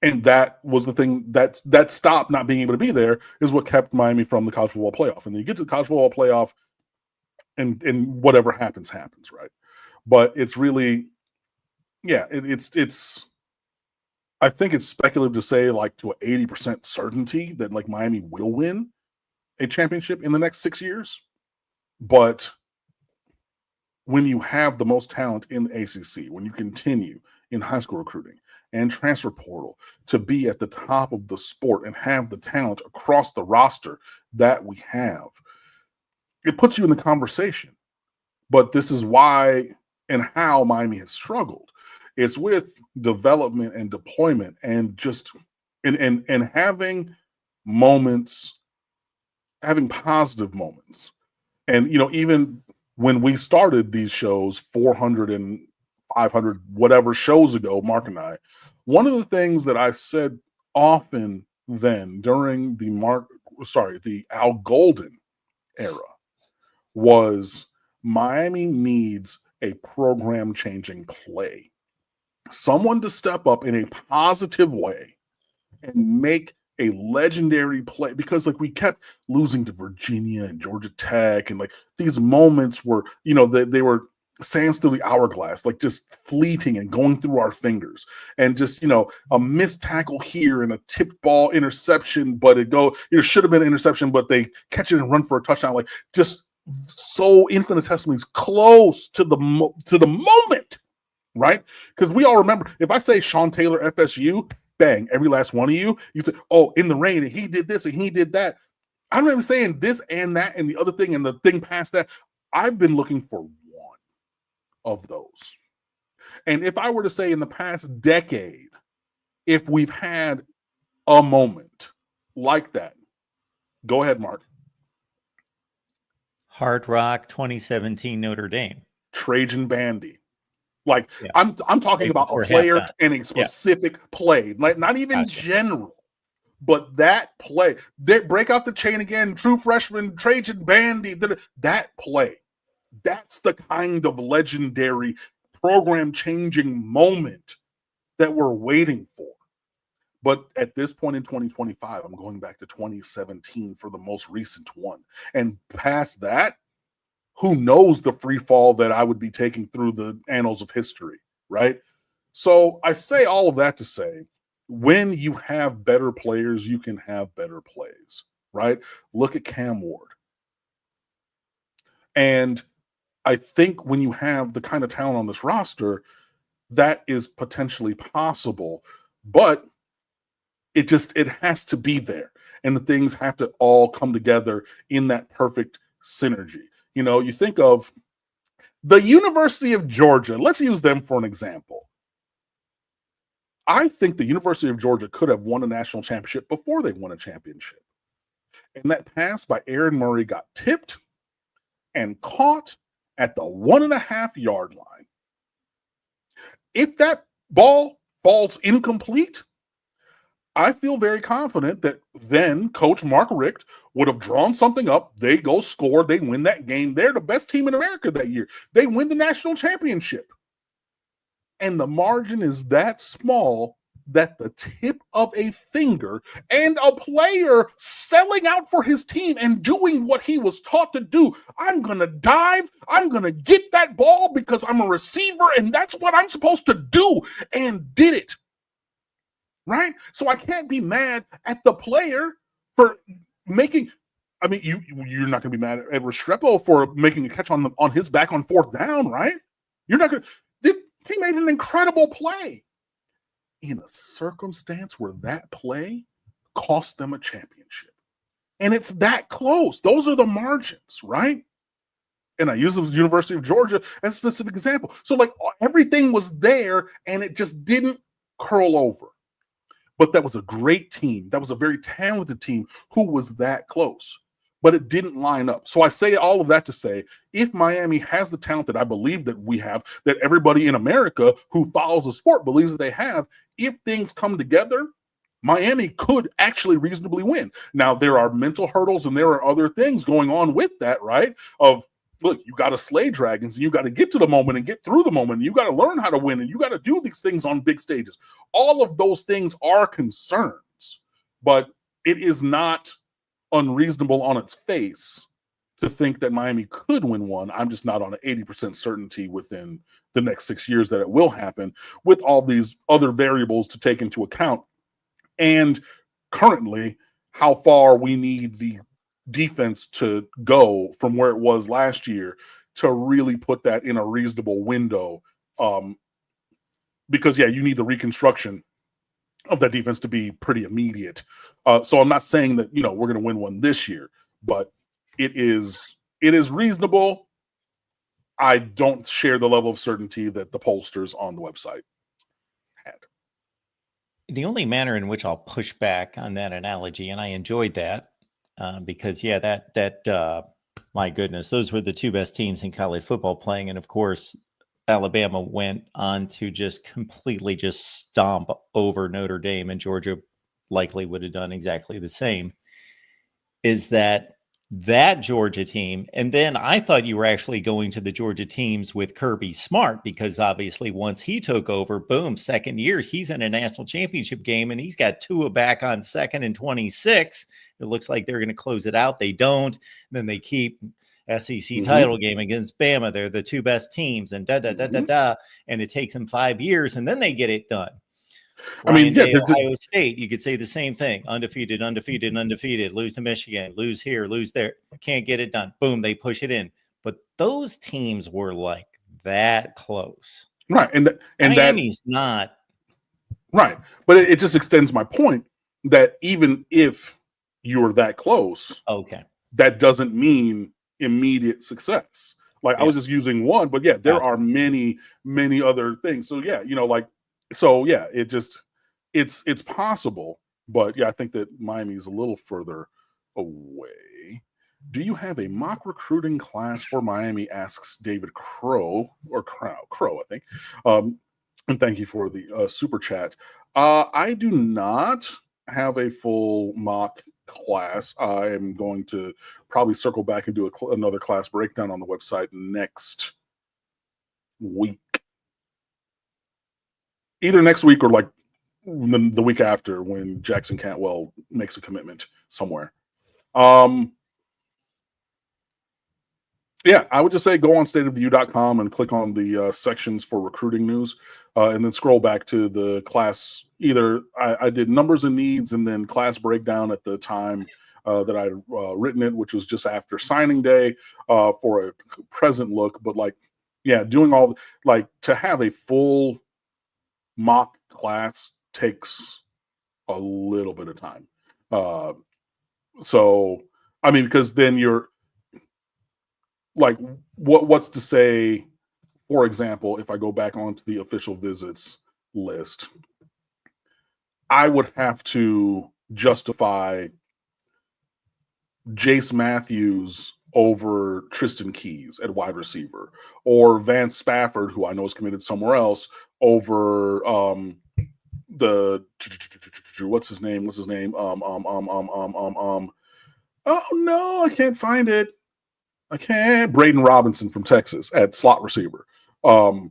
And that was the thing, that stop not being able to be there is what kept Miami from the college football playoff. And then you get to the college football playoff and whatever happens, right? But it's really, yeah, it's I think it's speculative to say like to an 80% certainty that like Miami will win a championship in the next 6 years. But when you have the most talent in the ACC, when you continue in high school recruiting and transfer portal to be at the top of the sport and have the talent across the roster that we have, it puts you in the conversation. But this is why and how Miami has struggled. It's with development and deployment and just and having moments, having positive moments. And even when we started these shows 400 and 500 whatever shows ago, Mark and I, one of the things that I said often then during the Al Golden era was Miami needs a program changing play. Someone to step up in a positive way and make a legendary play, because like we kept losing to Virginia and Georgia Tech, and like these moments were, they were sands through the hourglass, like just fleeting and going through our fingers, and just a missed tackle here and a tipped ball interception, but it should have been an interception, but they catch it and run for a touchdown, like just so infinitesimally close to the moment, right? Because we all remember, if I say Sean Taylor FSU, bang, every last one of you say, oh, in the rain, and he did this and he did that. I'm not even saying this and that and the other thing and the thing past that. I've been looking for one of those. And if I were to say in the past decade, if we've had a moment like that, go ahead, Mark. Hard Rock 2017 Notre Dame. Trajan Bandy. Like, yeah. I'm talking right about a player and a specific play, like not even general, but that play. They break out the chain again, true freshman Trajan Bandy. That play, that's the kind of legendary program-changing moment that we're waiting for. But at this point in 2025, I'm going back to 2017 for the most recent one, and past that, who knows the free fall that I would be taking through the annals of history, right? So I say all of that to say, when you have better players, you can have better plays, right? Look at Cam Ward. And I think when you have the kind of talent on this roster, that is potentially possible, but it has to be there. And the things have to all come together in that perfect synergy. You think of the University of Georgia. Let's use them for an example. I think the University of Georgia could have won a national championship before they won a championship. And that pass by Aaron Murray got tipped and caught at the 1.5 yard line. If that ball falls incomplete, I feel very confident that then Coach Mark Richt would have drawn something up. They go score. They win that game. They're the best team in America that year. They win the national championship. And the margin is that small that the tip of a finger and a player selling out for his team and doing what he was taught to do. I'm going to dive. I'm going to get that ball because I'm a receiver and that's what I'm supposed to do, and did it. Right? So I can't be mad at the player for making. I mean, you're not going to be mad at Restrepo for making a catch on his back on 4th down, right? You're not going to. He made an incredible play in a circumstance where that play cost them a championship, and it's that close. Those are the margins, right? And I use the University of Georgia as a specific example. So, like, everything was there, and it just didn't curl over. But that was a great team. That was a very talented team who was that close, but it didn't line up. So I say all of that to say, if Miami has the talent that I believe that we have, that everybody in America who follows the sport believes that they have, if things come together, Miami could actually reasonably win. Now, there are mental hurdles and there are other things going on with that, right? Look, you got to slay dragons, and you got to get to the moment and get through the moment. And you got to learn how to win, and you got to do these things on big stages. All of those things are concerns, but it is not unreasonable on its face to think that Miami could win one. I'm just not on an 80% certainty within the next 6 years that it will happen, with all these other variables to take into account. And currently, how far we need the defense to go from where it was last year to really put that in a reasonable window. Because, you need the reconstruction of that defense to be pretty immediate. So I'm not saying that, we're going to win one this year, but it is it is reasonable. I don't share the level of certainty that the pollsters on the website had. The only manner in which I'll push back on that analogy, and I enjoyed that because, my goodness, those were the two best teams in college football playing. And of course, Alabama went on to just completely just stomp over Notre Dame, and Georgia likely would have done exactly the same. Is that Georgia team? And then I thought you were actually going to the Georgia teams with Kirby Smart, because obviously once he took over, boom, second year, he's in a national championship game, and he's got Tua back on 2nd and 26. It looks like they're going to close it out. They don't. Then they keep SEC title game against Bama. They're the two best teams, and and it takes them 5 years, and then they get it done. Ryan Day, Ohio State, you could say the same thing. Undefeated, lose to Michigan, lose here, lose there. Can't get it done. Boom, they push it in. But those teams were like that close. Right. And Miami's not. Right. But it just extends my point that even if you're that close, okay, that doesn't mean immediate success. Like, I was just using one, but there are many, many other things. So it's possible, but I think that Miami's a little further away. Do you have a mock recruiting class for Miami? Asks David Crow, I think. And thank you for the super chat. I do not have a full mock class. I am going to probably circle back and do another class breakdown on the website next week. Either next week or like the week after, when Jackson Cantwell makes a commitment somewhere. I would just say go on stateoftheu.com and click on the sections for recruiting news, and then scroll back to the class. Either I did numbers and needs and then class breakdown at the time that I'd written it, which was just after signing day for a present look. But doing all to have a full mock class takes a little bit of time. Because then you're like, what's to say, for example, if I go back onto the official visits list, I would have to justify Jace Matthews over Tristan Keys at wide receiver, or Vance Spafford, who I know is committed somewhere else, over what's his name? Oh no, I can't find it. Braden Robinson from Texas at slot receiver. And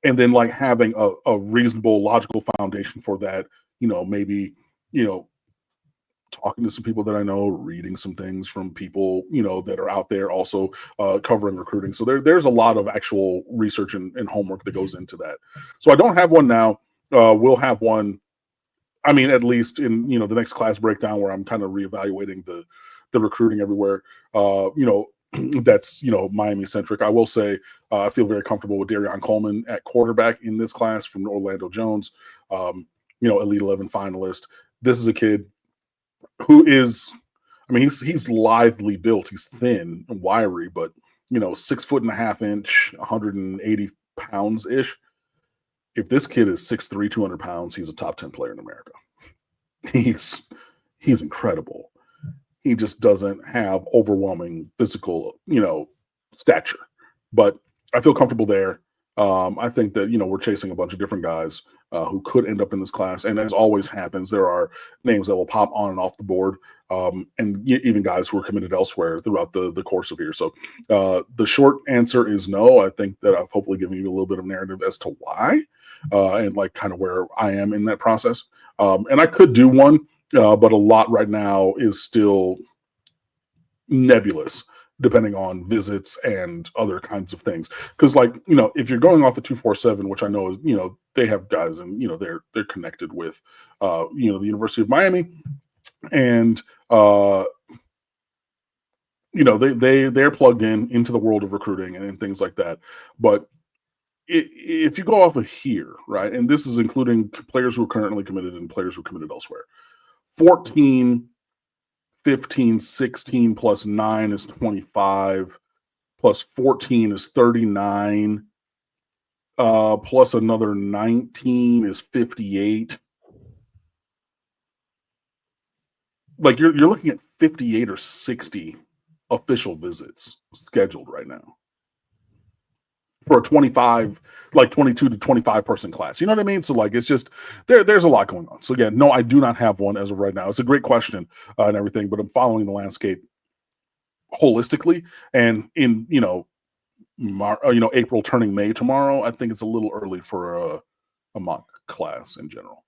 then having a reasonable, logical foundation for that, maybe, talking to some people that I know, reading some things from people, that are out there also covering recruiting. So there's a lot of actual research and homework that goes into that. So I don't have one now. We'll have one, at least in, the next class breakdown, where I'm kind of reevaluating the recruiting everywhere, that's, Miami centric. I will say I feel very comfortable with Darion Coleman at quarterback in this class from Orlando Jones, Elite 11 finalist. This is a kid who is, he's lively built. He's thin and wiry, but 6'1.5", 180 pounds ish. If this kid is 6'3", 200 pounds, he's a top 10 player in America. He's incredible. He just doesn't have overwhelming physical, stature. But I feel comfortable there. I think that, we're chasing a bunch of different guys who could end up in this class. And as always happens, there are names that will pop on and off the board, and even guys who are committed elsewhere throughout the course of here. So the short answer is no. I think that I've hopefully given you a little bit of narrative as to why, and kind of where I am in that process. And I could do one, but a lot right now is still nebulous, depending on visits and other kinds of things. Because if you're going off the 247, which I know is, they have guys and, they're connected with, the University of Miami, and, they're plugged into the world of recruiting and things like that. But if you go off of here, right, and this is including players who are currently committed and players who are committed elsewhere, 14 15, 16 plus 9 is 25, plus 14 is 39, plus another 19 is 58. Like you're looking at 58 or 60 official visits scheduled right now for a 25, like 22 to 25 person class. You know what I mean? So like, it's just there's a lot going on. So again, no, I do not have one as of right now. It's a great question and everything, but I'm following the landscape holistically. And in, April turning May tomorrow, I think it's a little early for a mock class in general.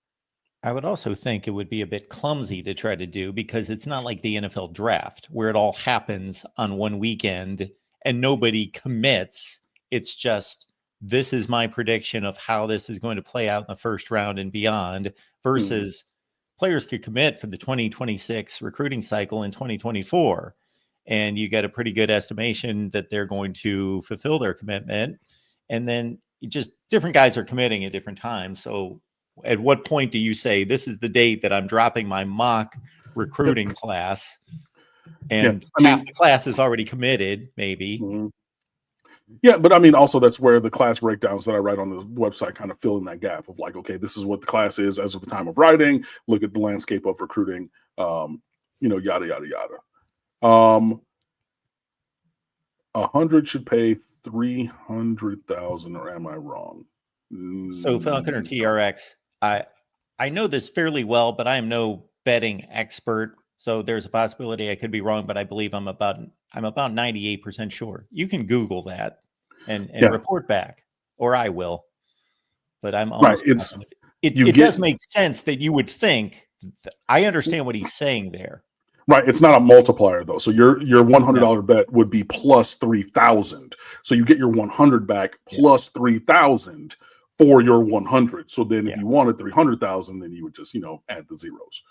I would also think it would be a bit clumsy to try to do, because it's not like the NFL draft where it all happens on one weekend and nobody commits. It's just, this is my prediction of how this is going to play out in the first round and beyond, versus players could commit for the 2026 recruiting cycle in 2024. And you get a pretty good estimation that they're going to fulfill their commitment. And then just different guys are committing at different times. So at what point do you say, this is the date that I'm dropping my mock recruiting class? And half the class is already committed, maybe. Mm-hmm. Yeah, but I mean, also that's where the class breakdowns that I write on the website kind of fill in that gap of like, okay, this is what the class is as of the time of writing. Look at the landscape of recruiting, yada, yada, yada. 100 should pay 300,000, or am I wrong? So Falcon or TRX, I know this fairly well, but I am no betting expert. So there's a possibility I could be wrong, but I believe I'm about 98% sure. You can Google that and report back, or I will. But I'm almost right. It does make sense that you would think. I understand what he's saying there. Right, it's not a multiplier though. So your $100 bet would be plus 3,000. So you get your 100 back plus 3,000 for your 100. So then if you wanted 300,000, then you would just add the zeros.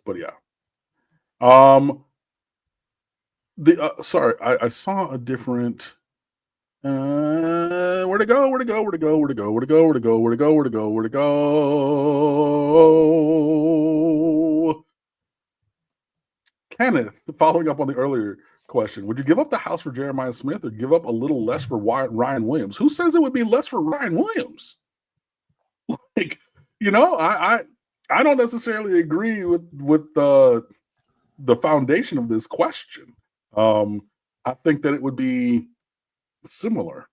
But yeah. Sorry, I saw a different. Where to go? Kenneth, following up on the earlier question, would you give up the house for Jeremiah Smith or give up a little less for Ryan Williams? Who says it would be less for Ryan Williams? Like, I don't necessarily agree with the foundation of this question. I think that it would be similar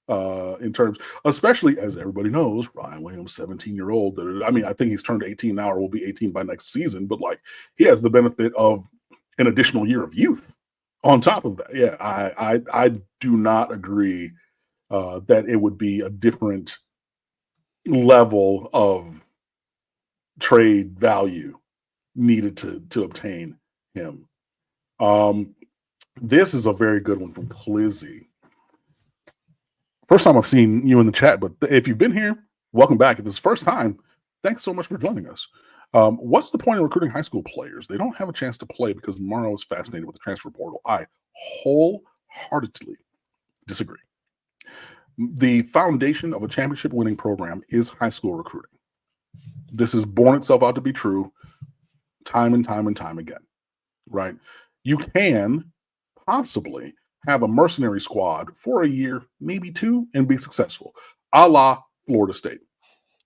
in terms, especially as everybody knows, Ryan Williams, 17-year-old. I mean, I think he's turned 18 now, or will be 18 by next season. But like, he has the benefit of an additional year of youth on top of that. Yeah, I do not agree that it would be a different level of trade value needed to obtain him. This is a very good one from Clizzy. First time I've seen you in the chat, but if you've been here, welcome back. If it's the first time, thanks so much for joining us. What's the point of recruiting high school players? They don't have a chance to play because Morrow is fascinated with the transfer portal. I wholeheartedly disagree. The foundation of a championship winning program is high school recruiting. This has borne itself out to be true time and time and time again, right? You can possibly have a mercenary squad for a year, maybe two, and be successful, a la Florida State,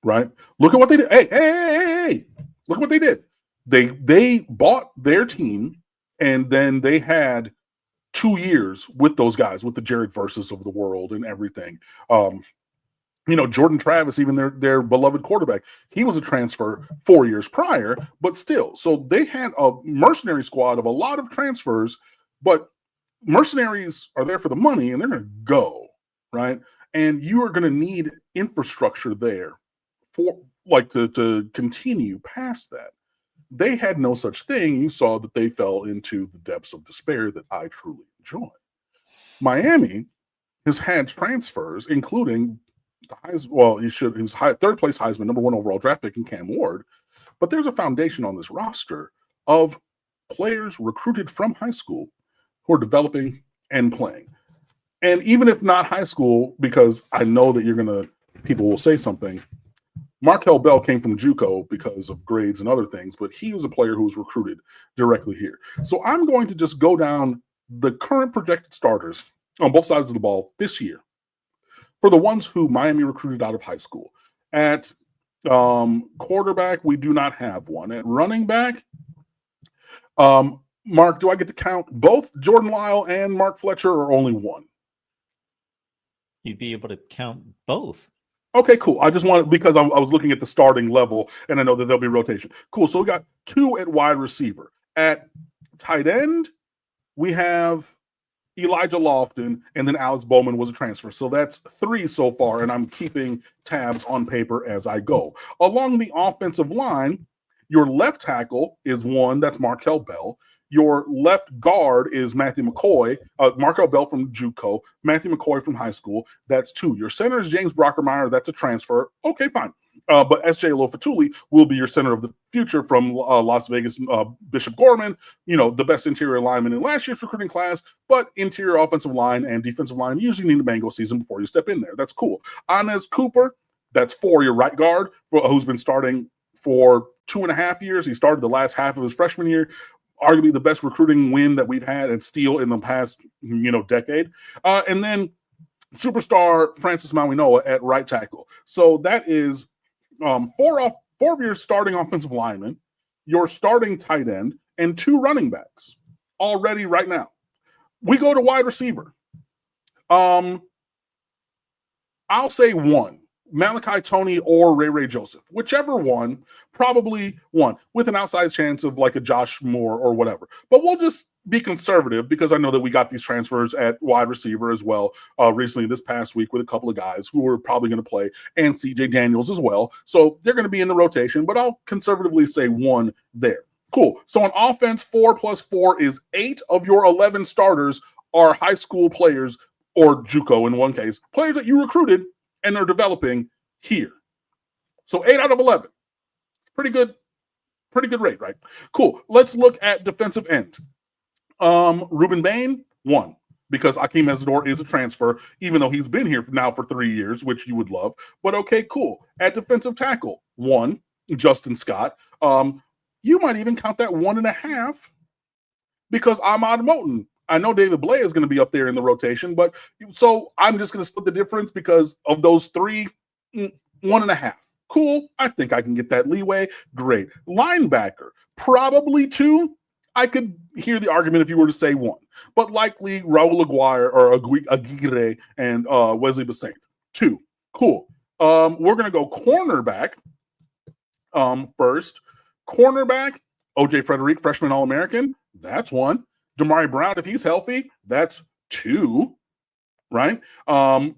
right? Look at what they did. Hey, look at what they did. They bought their team, and then they had 2 years with those guys, with the Jared Verses of the world and everything. Jordan Travis, even their beloved quarterback, he was a transfer 4 years prior, but still. So they had a mercenary squad of a lot of transfers, but mercenaries are there for the money and they're going to go, right? And you are going to need infrastructure there for to continue past that. They had no such thing. You saw that they fell into the depths of despair that I truly enjoy. Miami has had transfers, including the highest, he was third place Heisman, number 1 overall draft pick in Cam Ward. But there's a foundation on this roster of players recruited from high school who are developing and playing. And even if not high school, because I know that people will say something, Markel Bell came from JUCO because of grades and other things, but he was a player who was recruited directly here. So I'm going to just go down the current projected starters on both sides of the ball this year for the ones who Miami recruited out of high school. At quarterback, we do not have one. At running back, Mark, do I get to count both Jordan Lyle and Mark Fletcher or only one? You'd be able to count both. Okay, cool. I just wanted, because I was looking at the starting level, and I know that there'll be rotation. Cool. So we got 2 at wide receiver. At tight end, we have Elijah Lofton, and then Alex Bowman was a transfer. So that's 3 so far, and I'm keeping tabs on paper as I go. Along the offensive line, your left tackle is 1. That's Markel Bell. Your left guard is Matthew McCoy, Markel Bell from JUCO, Matthew McCoy from high school. That's 2. Your center is James Brockermeyer. That's a transfer. Okay, fine. But S.J. Lofatuli will be your center of the future from Las Vegas, Bishop Gorman, the best interior lineman in last year's recruiting class, but interior offensive line and defensive line usually need a mango season before you step in there. That's cool. Anez Cooper, that's 4, your right guard, who's been starting for 2.5 years. He started the last half of his freshman year. Arguably the best recruiting win that we've had at Steele in the past, decade. And then superstar Francis Mauinoa at right tackle. So that is 4 of your starting offensive linemen, your starting tight end, and 2 running backs already right now. We go to wide receiver. I'll say 1. Malachi Tony or Ray Joseph, whichever one, probably 1, with an outside chance of like a Josh Moore or whatever. But we'll just be conservative because I know that we got these transfers at wide receiver as well recently this past week with a couple of guys who are probably going to play, and CJ Daniels as well. So they're going to be in the rotation, but I'll conservatively say 1 there. Cool. So on offense, 4 plus 4 is 8 of your 11 starters are high school players, or JUCO in one case, players that you recruited and are developing here. So 8 out of 11. Pretty good rate, right? Cool. Let's look at defensive end. Ruben Bain, 1, because Akeem Mesidor is a transfer, even though he's been here now for 3 years, which you would love. But okay, cool. At defensive tackle, 1, Justin Scott. You might even count that 1.5 because Ahmad Moten. I know David Blay is going to be up there in the rotation, but so I'm just going to split the difference because of those 3, 1.5. Cool. I think I can get that leeway. Great. Linebacker, probably 2. I could hear the argument if you were to say 1, but likely Raul Aguirre and Wesley Bassett. 2. Cool. We're going to go cornerback first. Cornerback, OJ Frederick, freshman All-American. That's 1. Jamari Brown, if he's healthy, that's 2, right?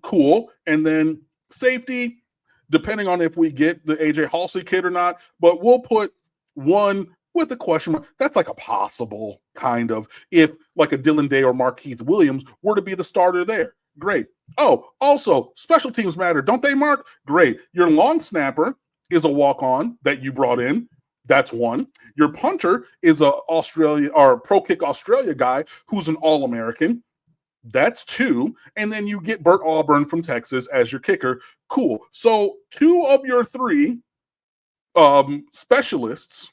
Cool. And then safety, depending on if we get the AJ Halsey kid or not, but we'll put 1 with a question mark. That's like a possible kind of, if like a Dylan Day or Markeith Williams were to be the starter there. Great. Oh, also, special teams matter, don't they, Mark? Great. Your long snapper is a walk-on that you brought in. That's 1. Your punter is a Australia or Pro Kick Australia guy who's an All-American. That's 2. And then you get Bert Auburn from Texas as your kicker. Cool. So 2 of your 3 specialists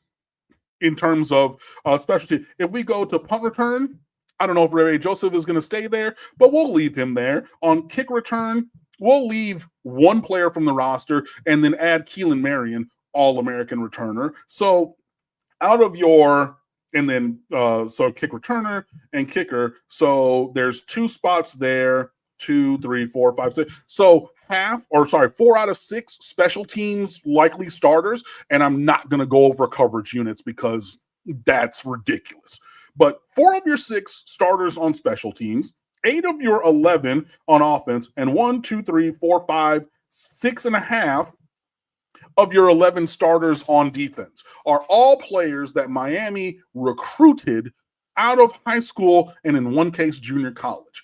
in terms of specialty. If we go to punt return, I don't know if Ray Joseph is going to stay there, but we'll leave him there. On kick return, we'll leave 1 player from the roster and then add Keelan Marion, All-American returner. So out of your, and then so kick returner and kicker. So there's 2 spots there, 2, 3, 4, 5, 6. So 4 out of 6 special teams likely starters. And I'm not going to go over coverage units because that's ridiculous. But 4 of your 6 starters on special teams, 8 of your 11 on offense, and 1, 2, 3, 4, 5, 6.5 of your 11 starters on defense are all players that Miami recruited out of high school and in one case junior college.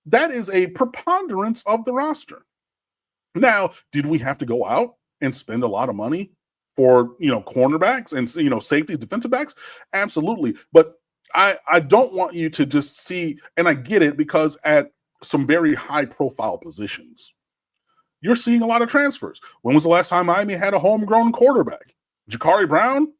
That is a preponderance of the roster. Now, did we have to go out and spend a lot of money for, cornerbacks and, safety defensive backs? Absolutely. But I don't want you to just see, and I get it, because at some very high profile positions, you're seeing a lot of transfers. When was the last time Miami had a homegrown quarterback? Jakari Brown,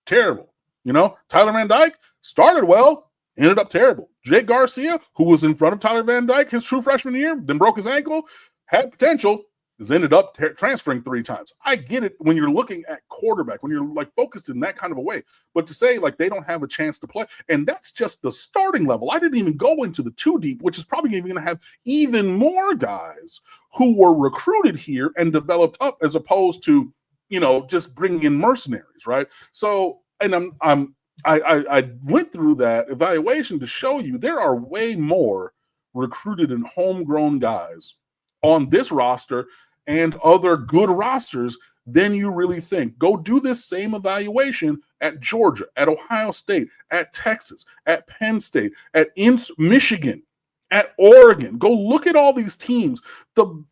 terrible. You know, Tyler Van Dyke started well, ended up terrible. Jake Garcia, who was in front of Tyler Van Dyke his true freshman year, then broke his ankle, had potential, has ended up transferring 3 times. I get it when you're looking at quarterback, when you're like focused in that kind of a way, but to say like they don't have a chance to play, and that's just the starting level. I didn't even go into the 2 deep, which is probably even going to have even more guys who were recruited here and developed up as opposed to, you know, just bringing in mercenaries, right? So, and I went through that evaluation to show you there are way more recruited and homegrown guys on this roster and other good rosters than you really think. Go do this same evaluation at Georgia, at Ohio State, at Texas, at Penn State, at Michigan, at Oregon. Go look at all these teams.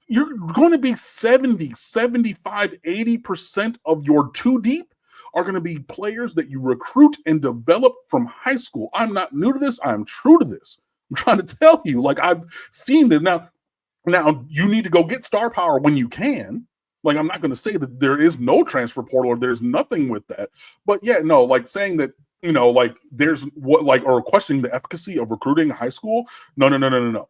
You're going to be 70, 75, 80% of your 2 deep are going to be players that you recruit and develop from high school. I'm not new to this. I'm true to this. I'm trying to tell you, like, I've seen this. Now you need to go get star power when you can. Like, I'm not going to say that there is no transfer portal or there's nothing with that. But yeah, no, like saying that, you know, like there's what, like, or questioning the efficacy of recruiting high school. No. Not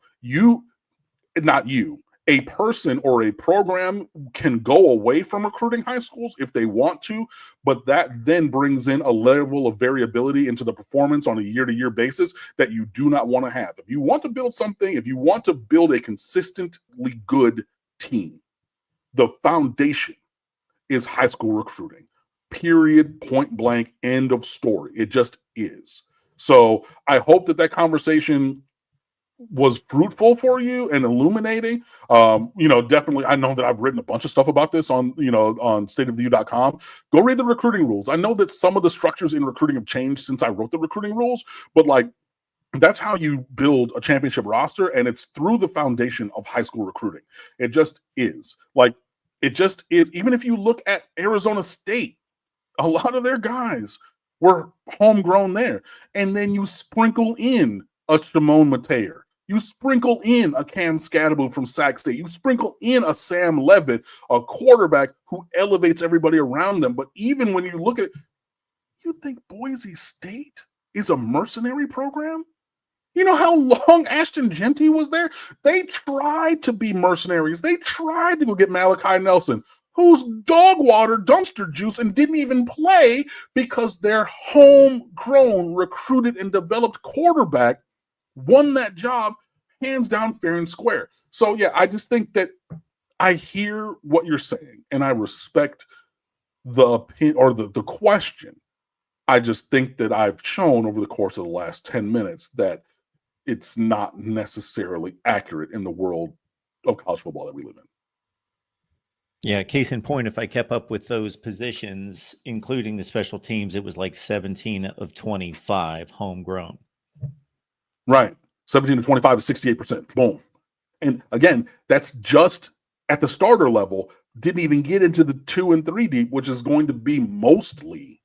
you. A person or a program can go away from recruiting high schools if they want to, but that then brings in a level of variability into the performance on a year-to-year basis that you do not want to have. If you want to build something, if you want to build a consistently good team, the foundation is high school recruiting. Period, point blank, end of story. It just is. So I hope that conversation was fruitful for you and illuminating. You know, definitely, I know that I've written a bunch of stuff about this on, you know, on stateoftheu.com. Go read the recruiting rules. I know that some of the structures in recruiting have changed since I wrote the recruiting rules, but like, that's how you build a championship roster, and it's through the foundation of high school recruiting. It just is. Like, it just is. Even if you look at Arizona State, a lot of their guys were homegrown there. And then you sprinkle in a Shimon Mateer. You sprinkle in a Cam Scadaboo from Sac State. You sprinkle in a Sam Levitt, a quarterback who elevates everybody around them. But even when you look at, you think Boise State is a mercenary program? You know how long Ashton Genty was there? They tried to be mercenaries. They tried to go get Malachi Nelson, who's dog water, dumpster juice, and didn't even play because their homegrown, recruited, and developed quarterback won that job hands down, fair and square. So yeah, I just think that I hear what you're saying and I respect the opinion or the question. I just think that I've shown over the course of the last 10 minutes that it's not necessarily accurate in the world of college football that we live in. Yeah, case in point, if I kept up with those positions, including the special teams, it was like 17 of 25 homegrown. Right. 17 to 25 is 68%. Boom. And again, that's just at the starter level. Didn't even get into the 2 and 3 deep, which is going to be mostly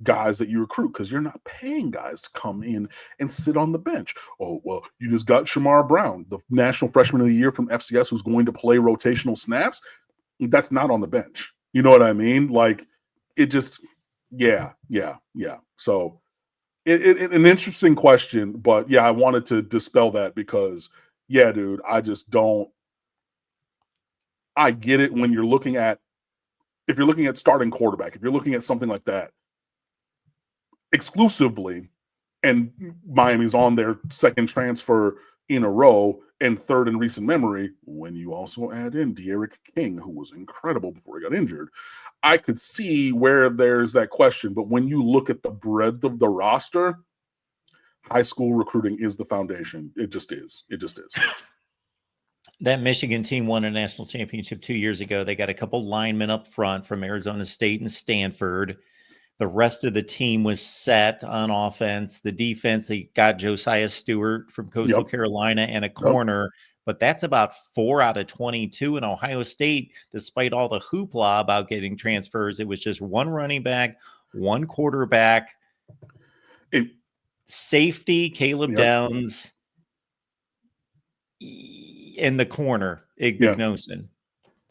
guys that you recruit because you're not paying guys to come in and sit on the bench. Oh, well, you just got Shamar Brown, the National Freshman of the Year from FCS, who's going to play rotational snaps. That's not on the bench. You know what I mean? Like, it just, yeah. So an interesting question, but yeah, I wanted to dispel that because, yeah, dude, I just don't, I get it when you're looking at, if you're looking at starting quarterback, if you're looking at something like that exclusively, and Miami's on their second transfer in a row and third in recent memory, when you also add in De'Aaron King, who was incredible before he got injured, I could see where there's that question. But when you look at the breadth of the roster, high school recruiting is the foundation. It just is. It just is. That Michigan team won a national championship 2 years ago. They got a couple linemen up front from Arizona State and Stanford. The rest of the team was set on offense. The defense, they got Josiah Stewart from Coastal Carolina and a corner, but that's about 4 out of 22 in Ohio State. Despite all the hoopla about getting transfers, it was just one running back, one quarterback, safety, Caleb Downs, in the corner, Ignosin.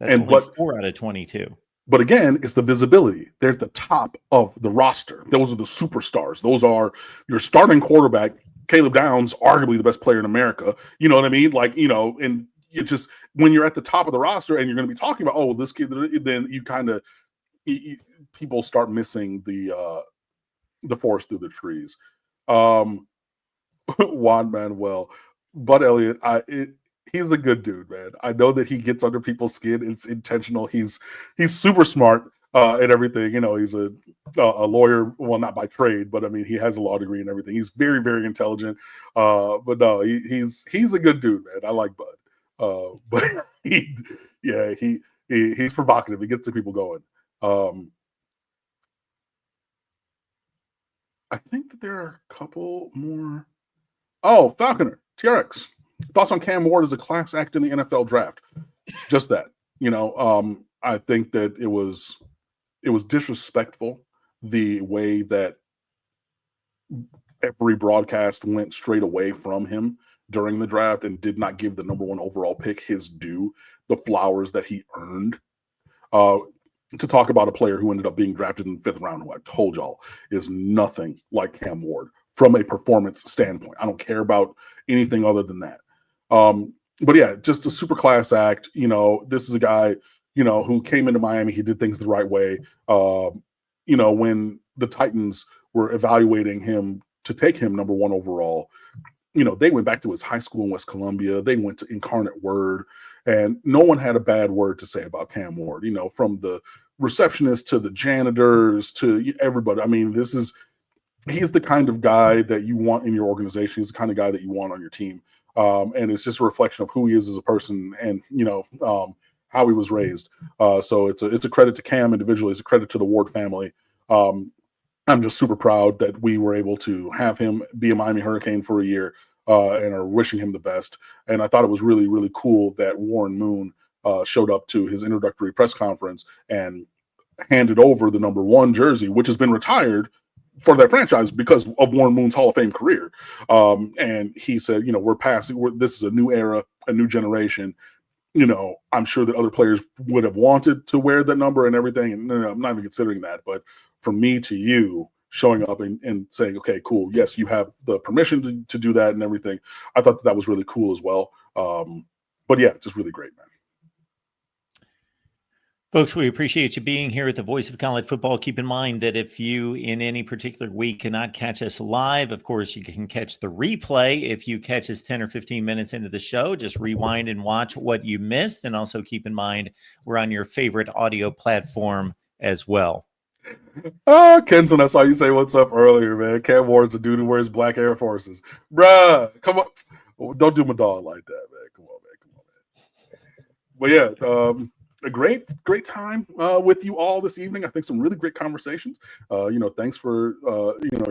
That's only 4 out of 22. But again, it's the visibility. They're at the top of the roster. Those are the superstars. Those are your starting quarterback, Caleb Downs, arguably the best player in America. You know what I mean? Like, and it's just when you're at the top of the roster and you're going to be talking about, oh, this kid, then you kind of people start missing the forest through the trees. Juan Manuel, Bud Elliott, he's a good dude, man. I know that he gets under people's skin. It's intentional. He's super smart and everything. He's a lawyer. Well, not by trade, but I mean, he has a law degree and everything. He's very, very intelligent. But no, he's a good dude, man. I like Bud. But he's provocative. He gets the people going. I think that there are a couple more. Oh, Falconer, TRX. Thoughts on Cam Ward as a class act in the NFL draft? Just that. I think that it was disrespectful the way that every broadcast went straight away from him during the draft and did not give the number 1 overall pick his due, the flowers that he earned. To talk about a player who ended up being drafted in the 5th round, who I told y'all is nothing like Cam Ward from a performance standpoint. I don't care about anything other than that. But yeah, just a super class act. This is a guy, who came into Miami. He did things the right way. When the Titans were evaluating him to take him number 1 overall, they went back to his high school in West Columbia. They went to Incarnate Word, and no one had a bad word to say about Cam Ward, from the receptionist to the janitors to everybody. I mean, he's the kind of guy that you want in your organization. He's the kind of guy that you want on your team. And it's just a reflection of who he is as a person and, how he was raised. So it's a credit to Cam individually. It's a credit to the Ward family. I'm just super proud that we were able to have him be a Miami Hurricane for a year and are wishing him the best. And I thought it was really, really cool that Warren Moon showed up to his introductory press conference and handed over the number 1 jersey, which has been retired for that franchise because of Warren Moon's Hall of Fame career. And he said, we're passing, this is a new era, a new generation. I'm sure that other players would have wanted to wear that number and everything. And no, I'm not even considering that. But from me to you, showing up and saying, okay, cool. Yes, you have the permission to do that and everything. I thought that was really cool as well. But yeah, just really great, man. Folks, we appreciate you being here at the Voice of College Football. Keep in mind that if you, in any particular week, cannot catch us live, of course, you can catch the replay. If you catch us 10 or 15 minutes into the show, just rewind and watch what you missed. And also keep in mind, we're on your favorite audio platform as well. Oh, Kenson, I saw you say what's up earlier, man. Cam Ward's a dude who wears black Air Forces. Bruh, come on. Don't do my dog like that, man. Come on, man. But yeah, a great time with you all this evening. I think some really great conversations. Thanks for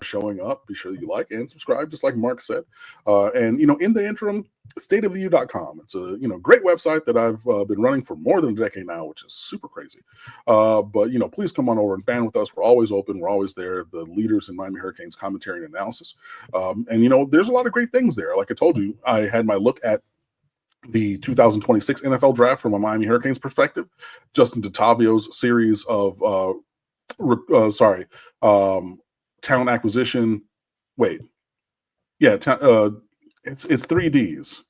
showing up. Be sure that you like and subscribe, just like Mark said. And in the interim, stateoftheu.com. It's a great website that I've been running for more than a decade now, which is super crazy. But please come on over and fan with us. We're always open. We're always there. The leaders in Miami Hurricanes commentary and analysis. And there's a lot of great things there. Like I told you, I had my look at the 2026 NFL draft from a Miami Hurricanes perspective. Justin DeTavio's series of talent acquisition. It's 3 Ds.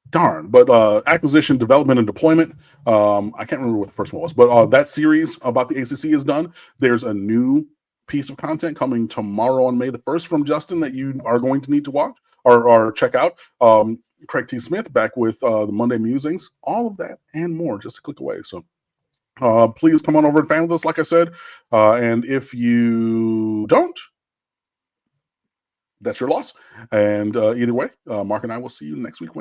Darn, but acquisition, development, and deployment. I can't remember what the first one was, but that series about the ACC is done. There's a new piece of content coming tomorrow on May the 1st from Justin that you are going to need to watch or check out. Craig T. Smith back with the Monday Musings, all of that and more, just a click away. So please come on over and fan with us, like I said. And if you don't, that's your loss. And either way, Mark and I will see you next week Wednesday.